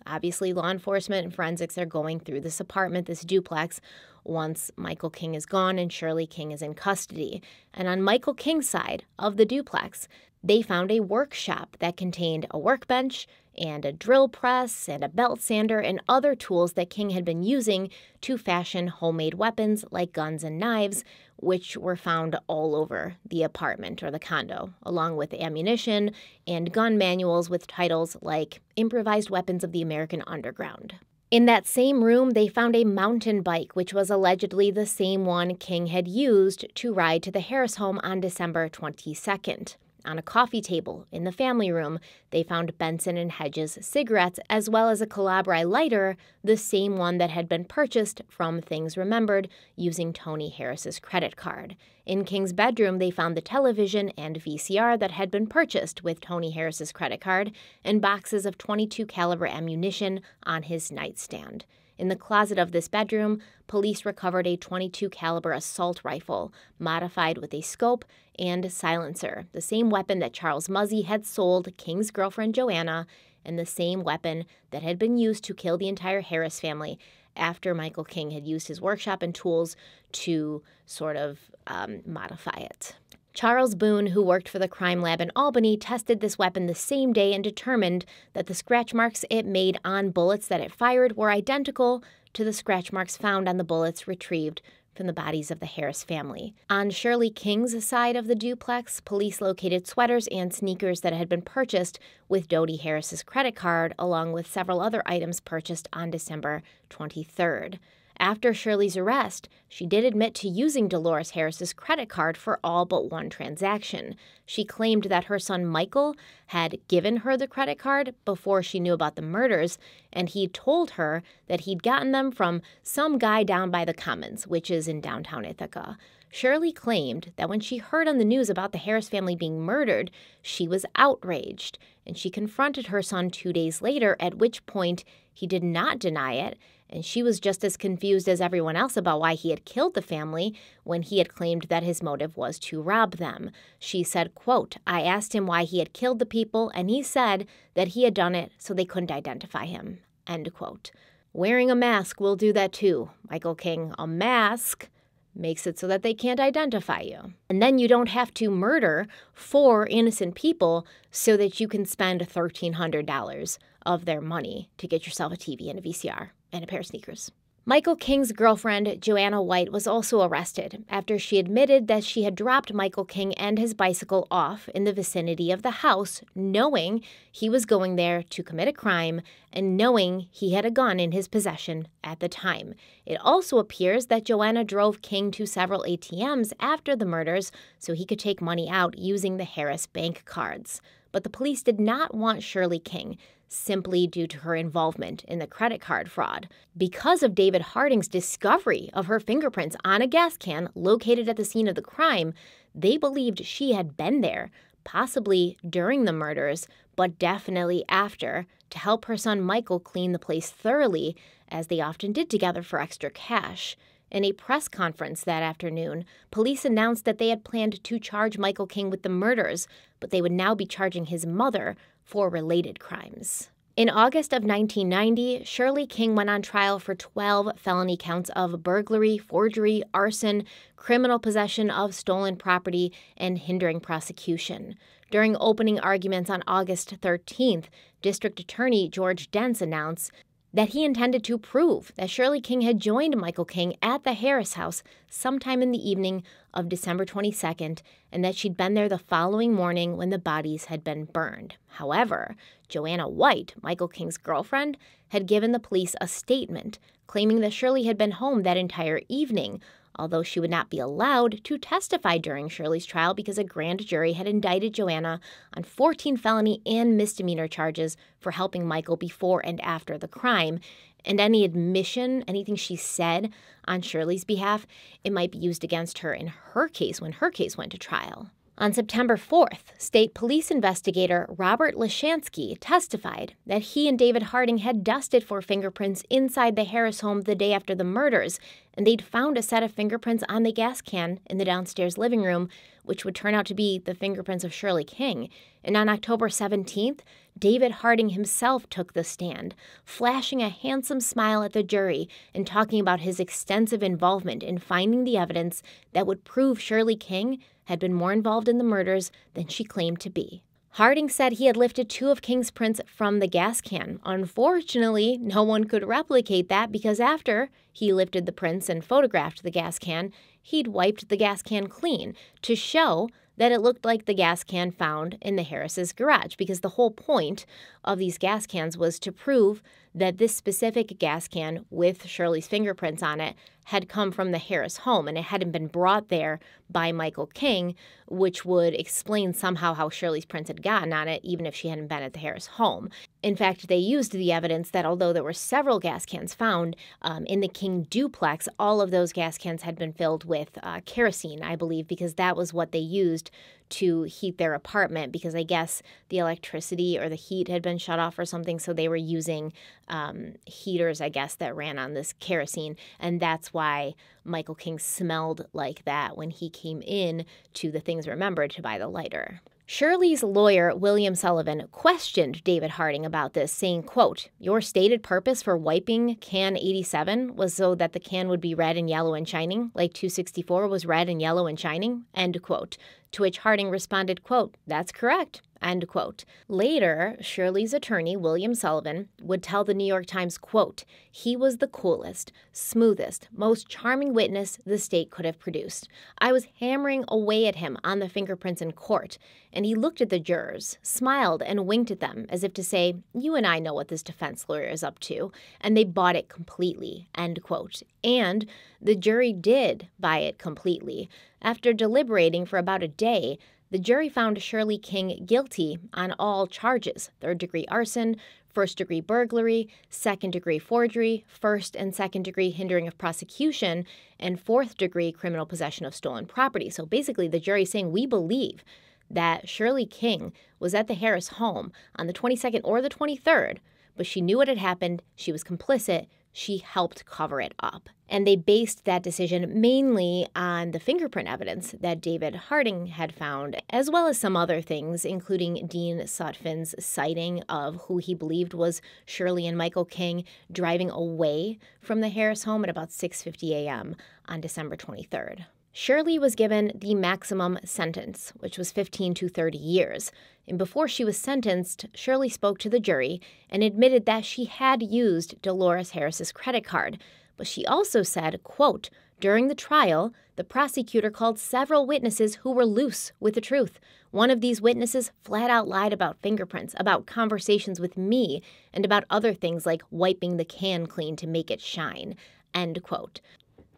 obviously, law enforcement and forensics are going through this apartment, this duplex, once Michael King is gone and Shirley King is in custody. And on Michael King's side of the duplex, they found a workshop that contained a workbench and a drill press and a belt sander and other tools that King had been using to fashion homemade weapons like guns and knives, which were found all over the apartment or the condo, along with ammunition and gun manuals with titles like Improvised Weapons of the American Underground. In that same room, they found a mountain bike, which was allegedly the same one King had used to ride to the Harris home on December 22nd. On a coffee table in the family room, they found Benson and Hedges cigarettes as well as a Calabri lighter, the same one that had been purchased from Things Remembered using Tony Harris's credit card. In King's bedroom, they found the television and VCR that had been purchased with Tony Harris's credit card and boxes of .22 caliber ammunition on his nightstand. In the closet of this bedroom, police recovered a .22 caliber assault rifle, modified with a scope and silencer, the same weapon that Charles Muzzy had sold King's girlfriend Joanna, and the same weapon that had been used to kill the entire Harris family after Michael King had used his workshop and tools to sort of modify it. Charles Boone, who worked for the crime lab in Albany, tested this weapon the same day and determined that the scratch marks it made on bullets that it fired were identical to the scratch marks found on the bullets retrieved from the bodies of the Harris family. On Shirley King's side of the duplex, police located sweaters and sneakers that had been purchased with Dodie Harris's credit card, along with several other items purchased on December 23rd. After Shirley's arrest, she did admit to using Dolores Harris's credit card for all but one transaction. She claimed that her son Michael had given her the credit card before she knew about the murders, and he told her that he'd gotten them from some guy down by the Commons, which is in downtown Ithaca. Shirley claimed that when she heard on the news about the Harris family being murdered, she was outraged, and she confronted her son 2 days later, at which point he did not deny it, and she was just as confused as everyone else about why he had killed the family when he had claimed that his motive was to rob them. She said, quote, "I asked him why he had killed the people, and he said that he had done it so they couldn't identify him," end quote. Wearing a mask will do that too, Michael King. A mask makes it so that they can't identify you. And then you don't have to murder 4 innocent people so that you can spend $1,300 of their money to get yourself a TV and a VCR and a pair of sneakers. Michael King's girlfriend, Joanna White, was also arrested after she admitted that she had dropped Michael King and his bicycle off in the vicinity of the house, knowing he was going there to commit a crime and knowing he had a gun in his possession at the time. It also appears that Joanna drove King to several ATMs after the murders so he could take money out using the Harris bank cards. But the police did not want Shirley King, simply due to her involvement in the credit card fraud. Because of David Harding's discovery of her fingerprints on a gas can located at the scene of the crime, they believed she had been there, possibly during the murders, but definitely after, to help her son Michael clean the place thoroughly, as they often did together for extra cash. In a press conference that afternoon, police announced that they had planned to charge Michael King with the murders, but they would now be charging his mother for related crimes. In August of 1990, Shirley King went on trial for 12 felony counts of burglary, forgery, arson, criminal possession of stolen property, and hindering prosecution. During opening arguments on August 13th, District Attorney George Dentz announced that he intended to prove that Shirley King had joined Michael King at the Harris house sometime in the evening of December 22nd, and that she'd been there the following morning when the bodies had been burned. However, Joanna White, Michael King's girlfriend, had given the police a statement claiming that Shirley had been home that entire evening, although she would not be allowed to testify during Shirley's trial because a grand jury had indicted Joanna on 14 felony and misdemeanor charges for helping Michael before and after the crime. And any admission, anything she said on Shirley's behalf, it might be used against her in her case when her case went to trial. On September 4th, state police investigator Robert Leshansky testified that he and David Harding had dusted for fingerprints inside the Harris home the day after the murders, and they'd found a set of fingerprints on the gas can in the downstairs living room, which would turn out to be the fingerprints of Shirley King. And on October 17th, David Harding himself took the stand, flashing a handsome smile at the jury and talking about his extensive involvement in finding the evidence that would prove Shirley King had been more involved in the murders than she claimed to be. Harding said he had lifted 2 of King's prints from the gas can. Unfortunately, no one could replicate that because after he lifted the prints and photographed the gas can, he'd wiped the gas can clean to show that it looked like the gas can found in the Harris's garage, because the whole point of these gas cans was to prove that this specific gas can with Shirley's fingerprints on it had come from the Harris home and it hadn't been brought there by Michael King, which would explain somehow how Shirley's prints had gotten on it, even if she hadn't been at the Harris home. In fact, they used the evidence that although there were several gas cans found in the King duplex, all of those gas cans had been filled with kerosene, I believe, because that was what they used to heat their apartment, because I guess the electricity or the heat had been shut off or something, so they were using heaters, I guess, that ran on this kerosene, and that's why Michael King smelled like that when he came in to the Things Remembered to buy the lighter. Shirley's lawyer, William Sullivan, questioned David Harding about this, saying, quote, "Your stated purpose for wiping can 87 was so that the can would be red and yellow and shining, like 264 was red and yellow and shining," end quote. To which Harding responded, quote, "That's correct," end quote. Later, Shirley's attorney, William Sullivan, would tell the New York Times, quote, "He was the coolest, smoothest, most charming witness the state could have produced. I was hammering away at him on the fingerprints in court, and he looked at the jurors, smiled, and winked at them as if to say, 'You and I know what this defense lawyer is up to,' and they bought it completely," end quote. And the jury did buy it completely. After deliberating for about a day, the jury found Shirley King guilty on all charges: third-degree arson, first-degree burglary, second-degree forgery, first- and second-degree hindering of prosecution, and fourth-degree criminal possession of stolen property. So basically, the jury is saying, we believe that Shirley King was at the Harris home on the 22nd or the 23rd, but she knew what had happened, she was complicit, she helped cover it up. And they based that decision mainly on the fingerprint evidence that David Harding had found, as well as some other things, including Dean Sutphin's sighting of who he believed was Shirley and Michael King driving away from the Harris home at about 6:50 a.m. on December 23rd. Shirley was given the maximum sentence, which was 15 to 30 years. And before she was sentenced, Shirley spoke to the jury and admitted that she had used Dolores Harris's credit card. But she also said, quote, "During the trial, the prosecutor called several witnesses who were loose with the truth. One of these witnesses flat out lied about fingerprints, about conversations with me, and about other things like wiping the can clean to make it shine," end quote.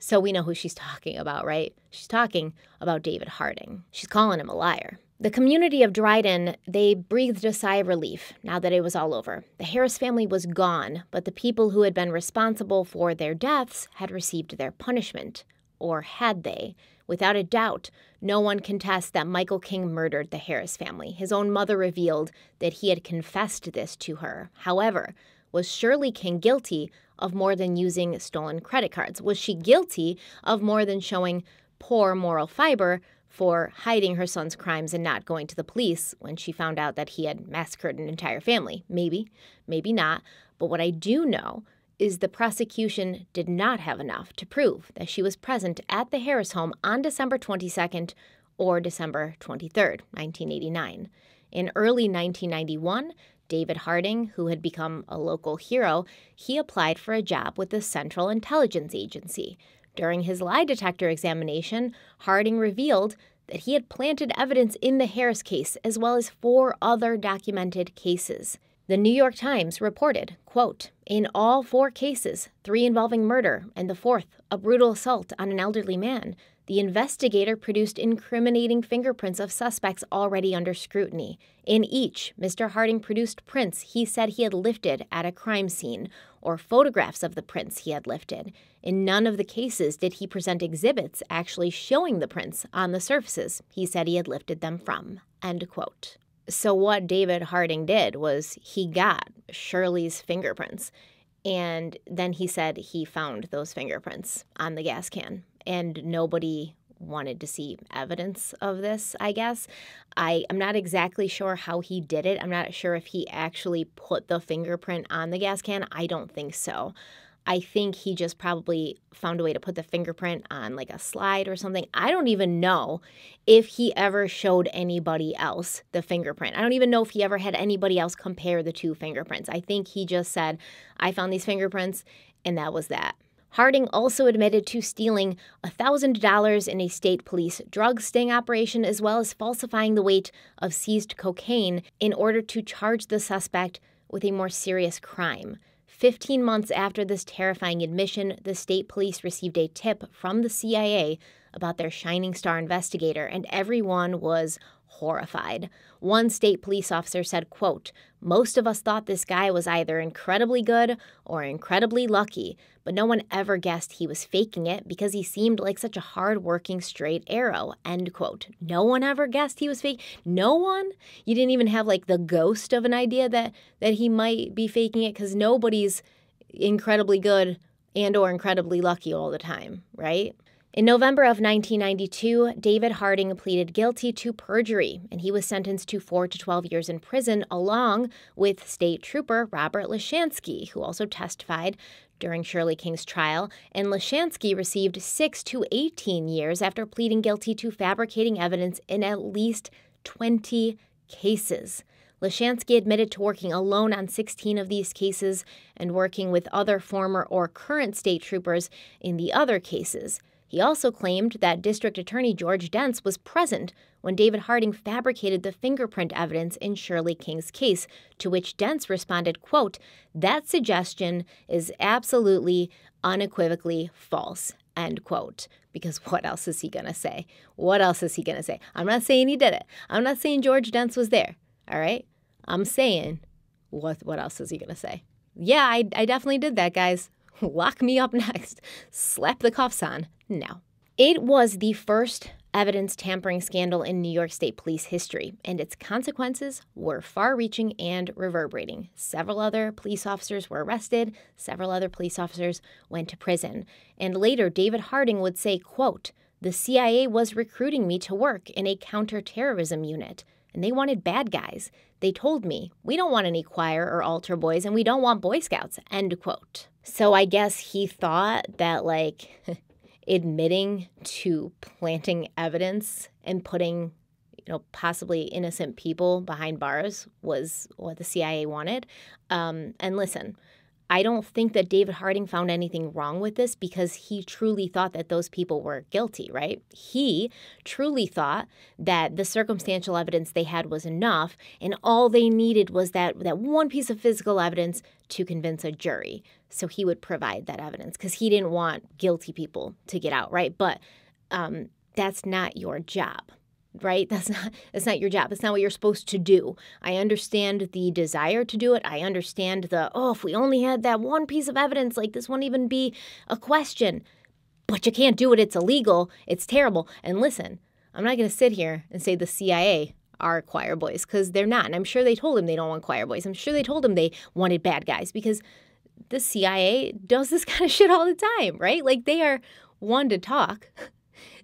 So we know who she's talking about, right? She's talking about David Harding. She's calling him a liar. The community of Dryden, they breathed a sigh of relief now that it was all over. The Harris family was gone, but the people who had been responsible for their deaths had received their punishment. Or had they? Without a doubt, no one contests that Michael King murdered the Harris family. His own mother revealed that he had confessed this to her. However, was Shirley King guilty of more than using stolen credit cards? Was she guilty of more than showing poor moral fiber for hiding her son's crimes and not going to the police when she found out that he had massacred an entire family. Maybe, maybe not. But what I do know is the prosecution did not have enough to prove that she was present at the Harris home on December 22nd or December 23rd, 1989. In early 1991, David Harding, who had become a local hero, he applied for a job with the Central Intelligence Agency. During his lie detector examination, Harding revealed that he had planted evidence in the Harris case as well as 4 other documented cases. The New York Times reported, quote, "In all 4 cases, 3 involving murder and the 4th, a brutal assault on an elderly man, the investigator produced incriminating fingerprints of suspects already under scrutiny. In each, Mr. Harding produced prints he said he had lifted at a crime scene, or photographs of the prints he had lifted. In none of the cases did he present exhibits actually showing the prints on the surfaces he said he had lifted them from." End quote. So what David Harding did was he got Shirley's fingerprints, and then he said he found those fingerprints on the gas can. And nobody wanted to see evidence of this, I guess. I'm not exactly sure how he did it. I'm not sure if he actually put the fingerprint on the gas can. I don't think so. I think he just probably found a way to put the fingerprint on like a slide or something. I don't even know if he ever showed anybody else the fingerprint. I don't even know if he ever had anybody else compare the 2 fingerprints. I think he just said, I found these fingerprints, and that was that. Harding also admitted to stealing $1,000 in a state police drug sting operation, as well as falsifying the weight of seized cocaine in order to charge the suspect with a more serious crime. 15 months after this terrifying admission, the state police received a tip from the CIA about their shining star investigator, and everyone was horrified. One state police officer said, quote, "Most of us thought this guy was either incredibly good or incredibly lucky, but no one ever guessed he was faking it because he seemed like such a hard-working straight arrow." End quote. No one ever guessed he was fake. No one? You didn't even have like the ghost of an idea that he might be faking it, because nobody's incredibly good and or incredibly lucky all the time, right? In November of 1992, David Harding pleaded guilty to perjury, and he was sentenced to 4 to 12 years in prison, along with state trooper Robert Lashansky, who also testified during Shirley King's trial, and Lashansky received 6 to 18 years after pleading guilty to fabricating evidence in at least 20 cases. Lashansky admitted to working alone on 16 of these cases and working with other former or current state troopers in the other cases. He also claimed that District Attorney George Dents was present when David Harding fabricated the fingerprint evidence in Shirley King's case, to which Dents responded, quote, "That suggestion is absolutely, unequivocally false," end quote. Because what else is he going to say? What else is he going to say? I'm not saying he did it. I'm not saying George Dents was there, all right? I'm saying, what else is he going to say? Yeah, I definitely did that, guys. Lock me up next. Slap the cuffs on. No. It was the first evidence tampering scandal in New York State Police history, and its consequences were far-reaching and reverberating. Several other police officers were arrested. Several other police officers went to prison. And later, David Harding would say, quote, "The CIA was recruiting me to work in a counterterrorism unit, and they wanted bad guys. They told me, we don't want any choir or altar boys, and we don't want Boy Scouts," end quote. So I guess he thought that, like, admitting to planting evidence and putting, possibly innocent people behind bars was what the CIA wanted. And listen, I don't think that David Harding found anything wrong with this, because he truly thought that those people were guilty, right? He truly thought that the circumstantial evidence they had was enough, and all they needed was that one piece of physical evidence to convince a jury. So he would provide that evidence because he didn't want guilty people to get out, right? But that's not your job. Right? That's not your job. That's not what you're supposed to do. I understand the desire to do it. I understand if we only had that one piece of evidence, like this wouldn't even be a question. But you can't do it. It's illegal. It's terrible. And listen, I'm not going to sit here and say the CIA are choir boys, because they're not. And I'm sure they told him they don't want choir boys. I'm sure they told him they wanted bad guys, because the CIA does this kind of shit all the time, right? Like, they are one to talk.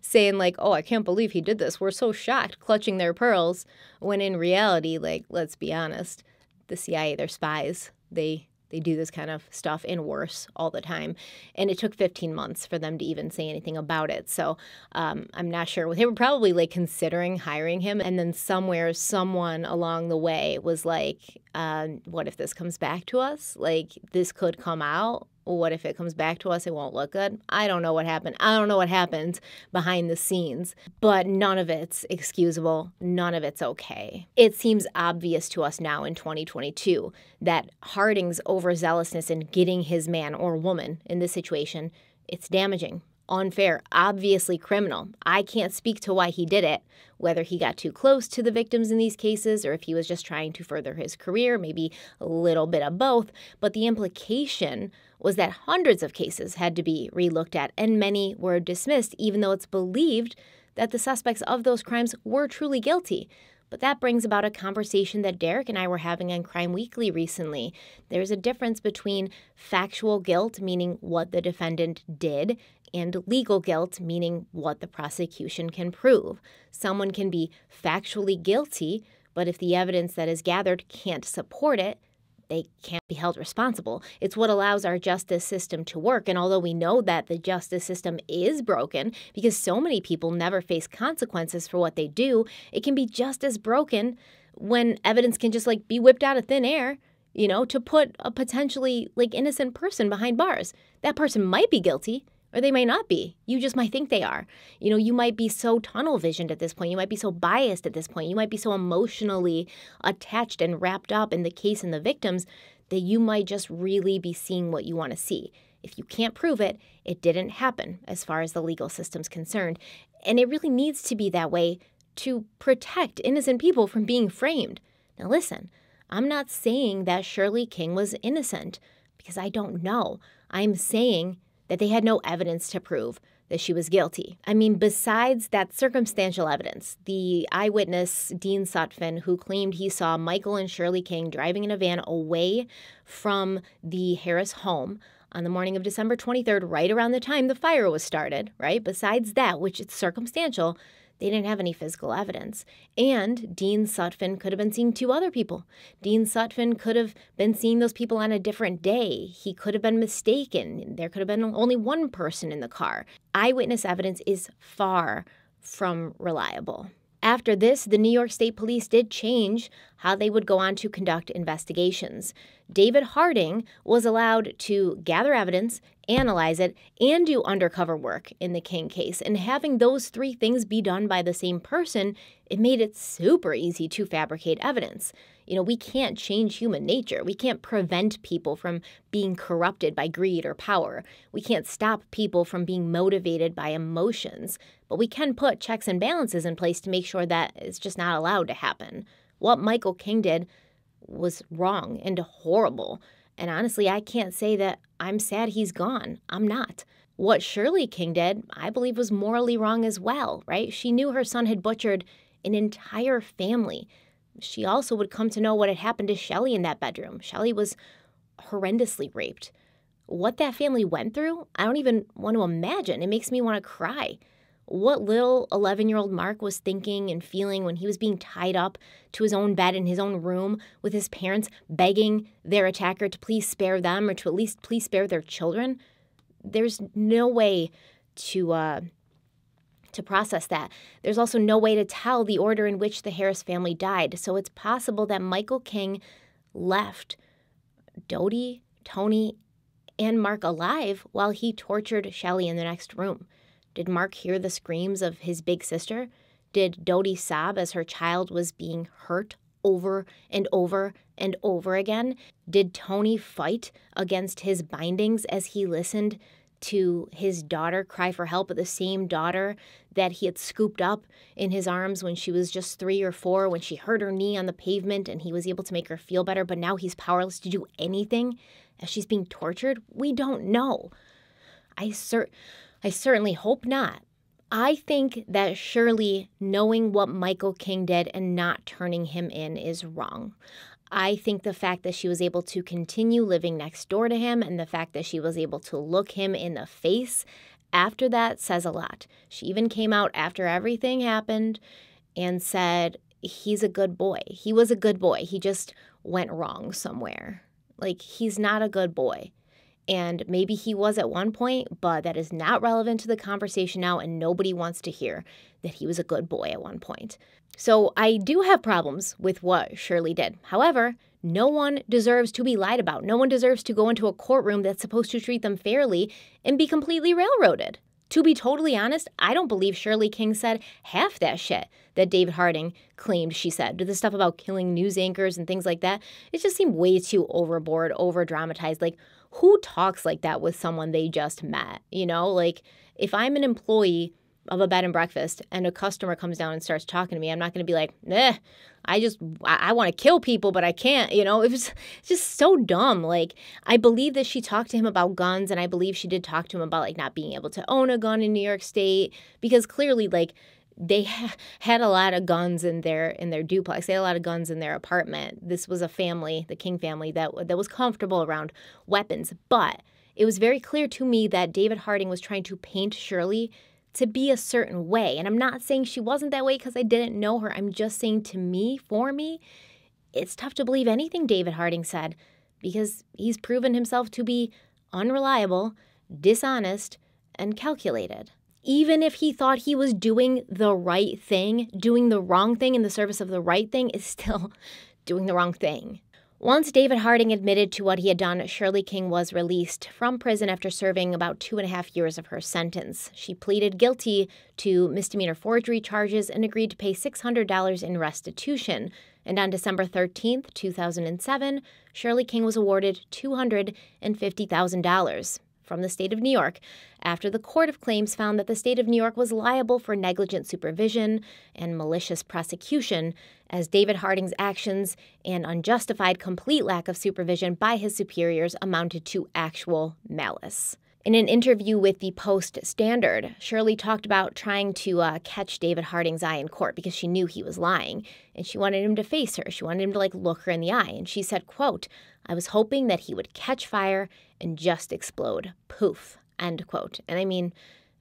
saying like, oh, I can't believe he did this. We're so shocked, clutching their pearls, when in reality, like, let's be honest, the CIA, they're spies. They do this kind of stuff and worse all the time. And it took 15 months for them to even say anything about it. So I'm not sure. They were probably like considering hiring him. And then somewhere, someone along the way was like, what if this comes back to us? Like, this could come out. What if it comes back to us? It won't look good. I don't know what happened. I don't know what happened behind the scenes, but none of it's excusable. None of it's okay. It seems obvious to us now in 2022 that Harding's overzealousness in getting his man or woman in this situation, it's damaging, unfair, obviously criminal. I can't speak to why he did it, whether he got too close to the victims in these cases or if he was just trying to further his career, maybe a little bit of both. But the implication was that hundreds of cases had to be relooked at and many were dismissed, even though it's believed that the suspects of those crimes were truly guilty. But that brings about a conversation that Derek and I were having on Crime Weekly recently. There's a difference between factual guilt, meaning what the defendant did, and legal guilt, meaning what the prosecution can prove. Someone can be factually guilty, but if the evidence that is gathered can't support it, they can't be held responsible. It's what allows our justice system to work. And although we know that the justice system is broken because so many people never face consequences for what they do, it can be just as broken when evidence can just like be whipped out of thin air, to put a potentially like innocent person behind bars. That person might be guilty, or they may not be. You just might think they are. You might be so tunnel visioned at this point. You might be so biased at this point. You might be so emotionally attached and wrapped up in the case and the victims that you might just really be seeing what you want to see. If you can't prove it, it didn't happen as far as the legal system's concerned. And it really needs to be that way to protect innocent people from being framed. Now listen, I'm not saying that Shirley King was innocent because I don't know. I'm saying that they had no evidence to prove that she was guilty. I mean, besides that circumstantial evidence, the eyewitness, Dean Sutphin, who claimed he saw Michael and Shirley King driving in a van away from the Harris home on the morning of December 23rd, right around the time the fire was started, right? Besides that, which is circumstantial, they didn't have any physical evidence. And Dean Sutphin could have been seeing two other people. Dean Sutphin could have been seeing those people on a different day. He could have been mistaken. There could have been only one person in the car. Eyewitness evidence is far from reliable. After this, the New York State Police did change how they would go on to conduct investigations. David Harding was allowed to gather evidence, analyze it, and do undercover work in the King case. And having those three things be done by the same person, it made it super easy to fabricate evidence. We can't change human nature. We can't prevent people from being corrupted by greed or power. We can't stop people from being motivated by emotions. But we can put checks and balances in place to make sure that it's just not allowed to happen. What Michael King did was wrong and horrible. And honestly, I can't say that I'm sad he's gone. I'm not. What Shirley King did, I believe, was morally wrong as well, right? She knew her son had butchered an entire family. She also would come to know what had happened to Shelley in that bedroom. Shelley was horrendously raped. What that family went through, I don't even want to imagine. It makes me want to cry. What little 11-year-old Mark was thinking and feeling when he was being tied up to his own bed in his own room with his parents begging their attacker to please spare them or to at least please spare their children. There's no way to process that. There's also no way to tell the order in which the Harris family died. So it's possible that Michael King left Dodie, Tony, and Mark alive while he tortured Shelley in the next room. Did Mark hear the screams of his big sister? Did Dodie sob as her child was being hurt over and over and over again? Did Tony fight against his bindings as he listened to his daughter cry for help, the same daughter that he had scooped up in his arms when she was just 3 or 4, when she hurt her knee on the pavement and he was able to make her feel better, but now he's powerless to do anything as she's being tortured? We don't know. I certainly hope not. I think that Shirley knowing what Michael King did and not turning him in is wrong. I think the fact that she was able to continue living next door to him and the fact that she was able to look him in the face after that says a lot. She even came out after everything happened and said, he's a good boy. He was a good boy. He just went wrong somewhere. Like, he's not a good boy. And maybe he was at one point, but that is not relevant to the conversation now, and nobody wants to hear that he was a good boy at one point. So I do have problems with what Shirley did. However, no one deserves to be lied about. No one deserves to go into a courtroom that's supposed to treat them fairly and be completely railroaded. To be totally honest, I don't believe Shirley King said half that shit that David Harding claimed she said. The stuff about killing news anchors and things like that, it just seemed way too overboard, over-dramatized. Like, who talks like that with someone they just met? You know, like, if I'm an employee of a bed and breakfast and a customer comes down and starts talking to me, I'm not going to be like, I want to kill people, but I can't, you know. It's just so dumb. Like, I believe that she talked to him about guns, and I believe she did talk to him about, like, not being able to own a gun in New York State, because clearly, like, they had a lot of guns in their duplex. They had a lot of guns in their apartment. This was a family, the King family, that was comfortable around weapons. But it was very clear to me that David Harding was trying to paint Shirley to be a certain way. And I'm not saying she wasn't that way because I didn't know her. I'm just saying, to me, for me, it's tough to believe anything David Harding said, because he's proven himself to be unreliable, dishonest, and calculated. Even if he thought he was doing the right thing, doing the wrong thing in the service of the right thing is still doing the wrong thing. Once David Harding admitted to what he had done, Shirley King was released from prison after serving about 2.5 years of her sentence. She pleaded guilty to misdemeanor forgery charges and agreed to pay $600 in restitution. And on December 13th, 2007, Shirley King was awarded $250,000 from the state of New York after the Court of Claims found that the state of New York was liable for negligent supervision and malicious prosecution, as David Harding's actions and unjustified complete lack of supervision by his superiors amounted to actual malice. In an interview with the Post-Standard, Shirley talked about trying to catch David Harding's eye in court because she knew he was lying, and she wanted him to face her. She wanted him to, look her in the eye. And she said, quote, "I was hoping that he would catch fire and just explode. Poof," end quote. And I mean,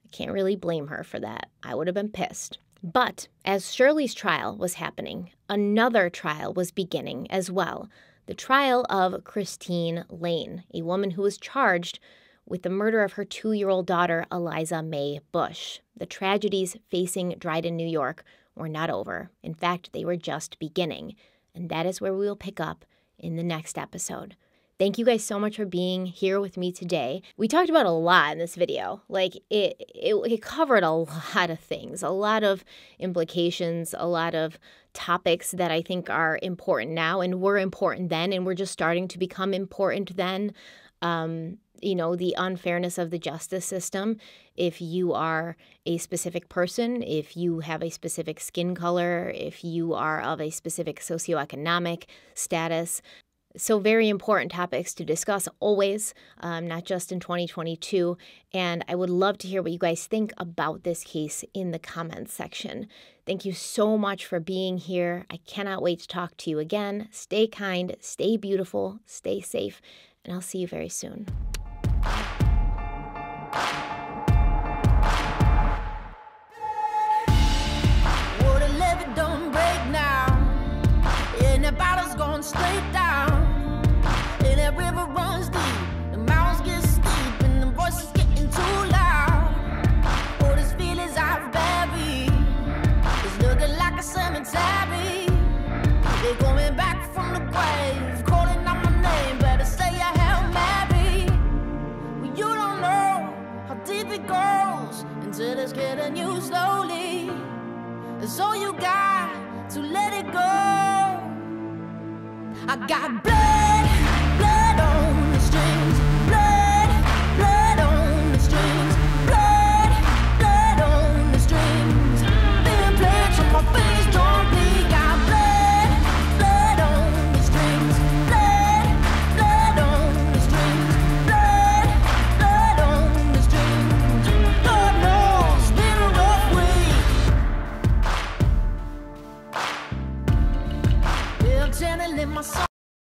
I can't really blame her for that. I would have been pissed. But as Shirley's trial was happening, another trial was beginning as well. The trial of Christine Lane, a woman who was charged with the murder of her 2-year-old daughter, Eliza Mae Bush. The tragedies facing Dryden, New York were not over. In fact, they were just beginning. And that is where we will pick up in the next episode. Thank you guys so much for being here with me today. We talked about a lot in this video. It covered a lot of things, a lot of implications, a lot of topics that I think are important now and were important then and were just starting to become important then. The unfairness of the justice system. If you are a specific person, if you have a specific skin color, if you are of a specific socioeconomic status. So very important topics to discuss always, not just in 2022. And I would love to hear what you guys think about this case in the comments section. Thank you so much for being here. I cannot wait to talk to you again. Stay kind, stay beautiful, stay safe, and I'll see you very soon. Straight down, and that river runs deep. The mountains get steep, and the voices getting too loud. All these feelings I've buried, it's looking like a cemetery. They're coming back from the grave, calling out my name. Better say a Hail Mary. Well, you don't know how deep it goes until it's getting you slowly. So you got to let it go. I got blood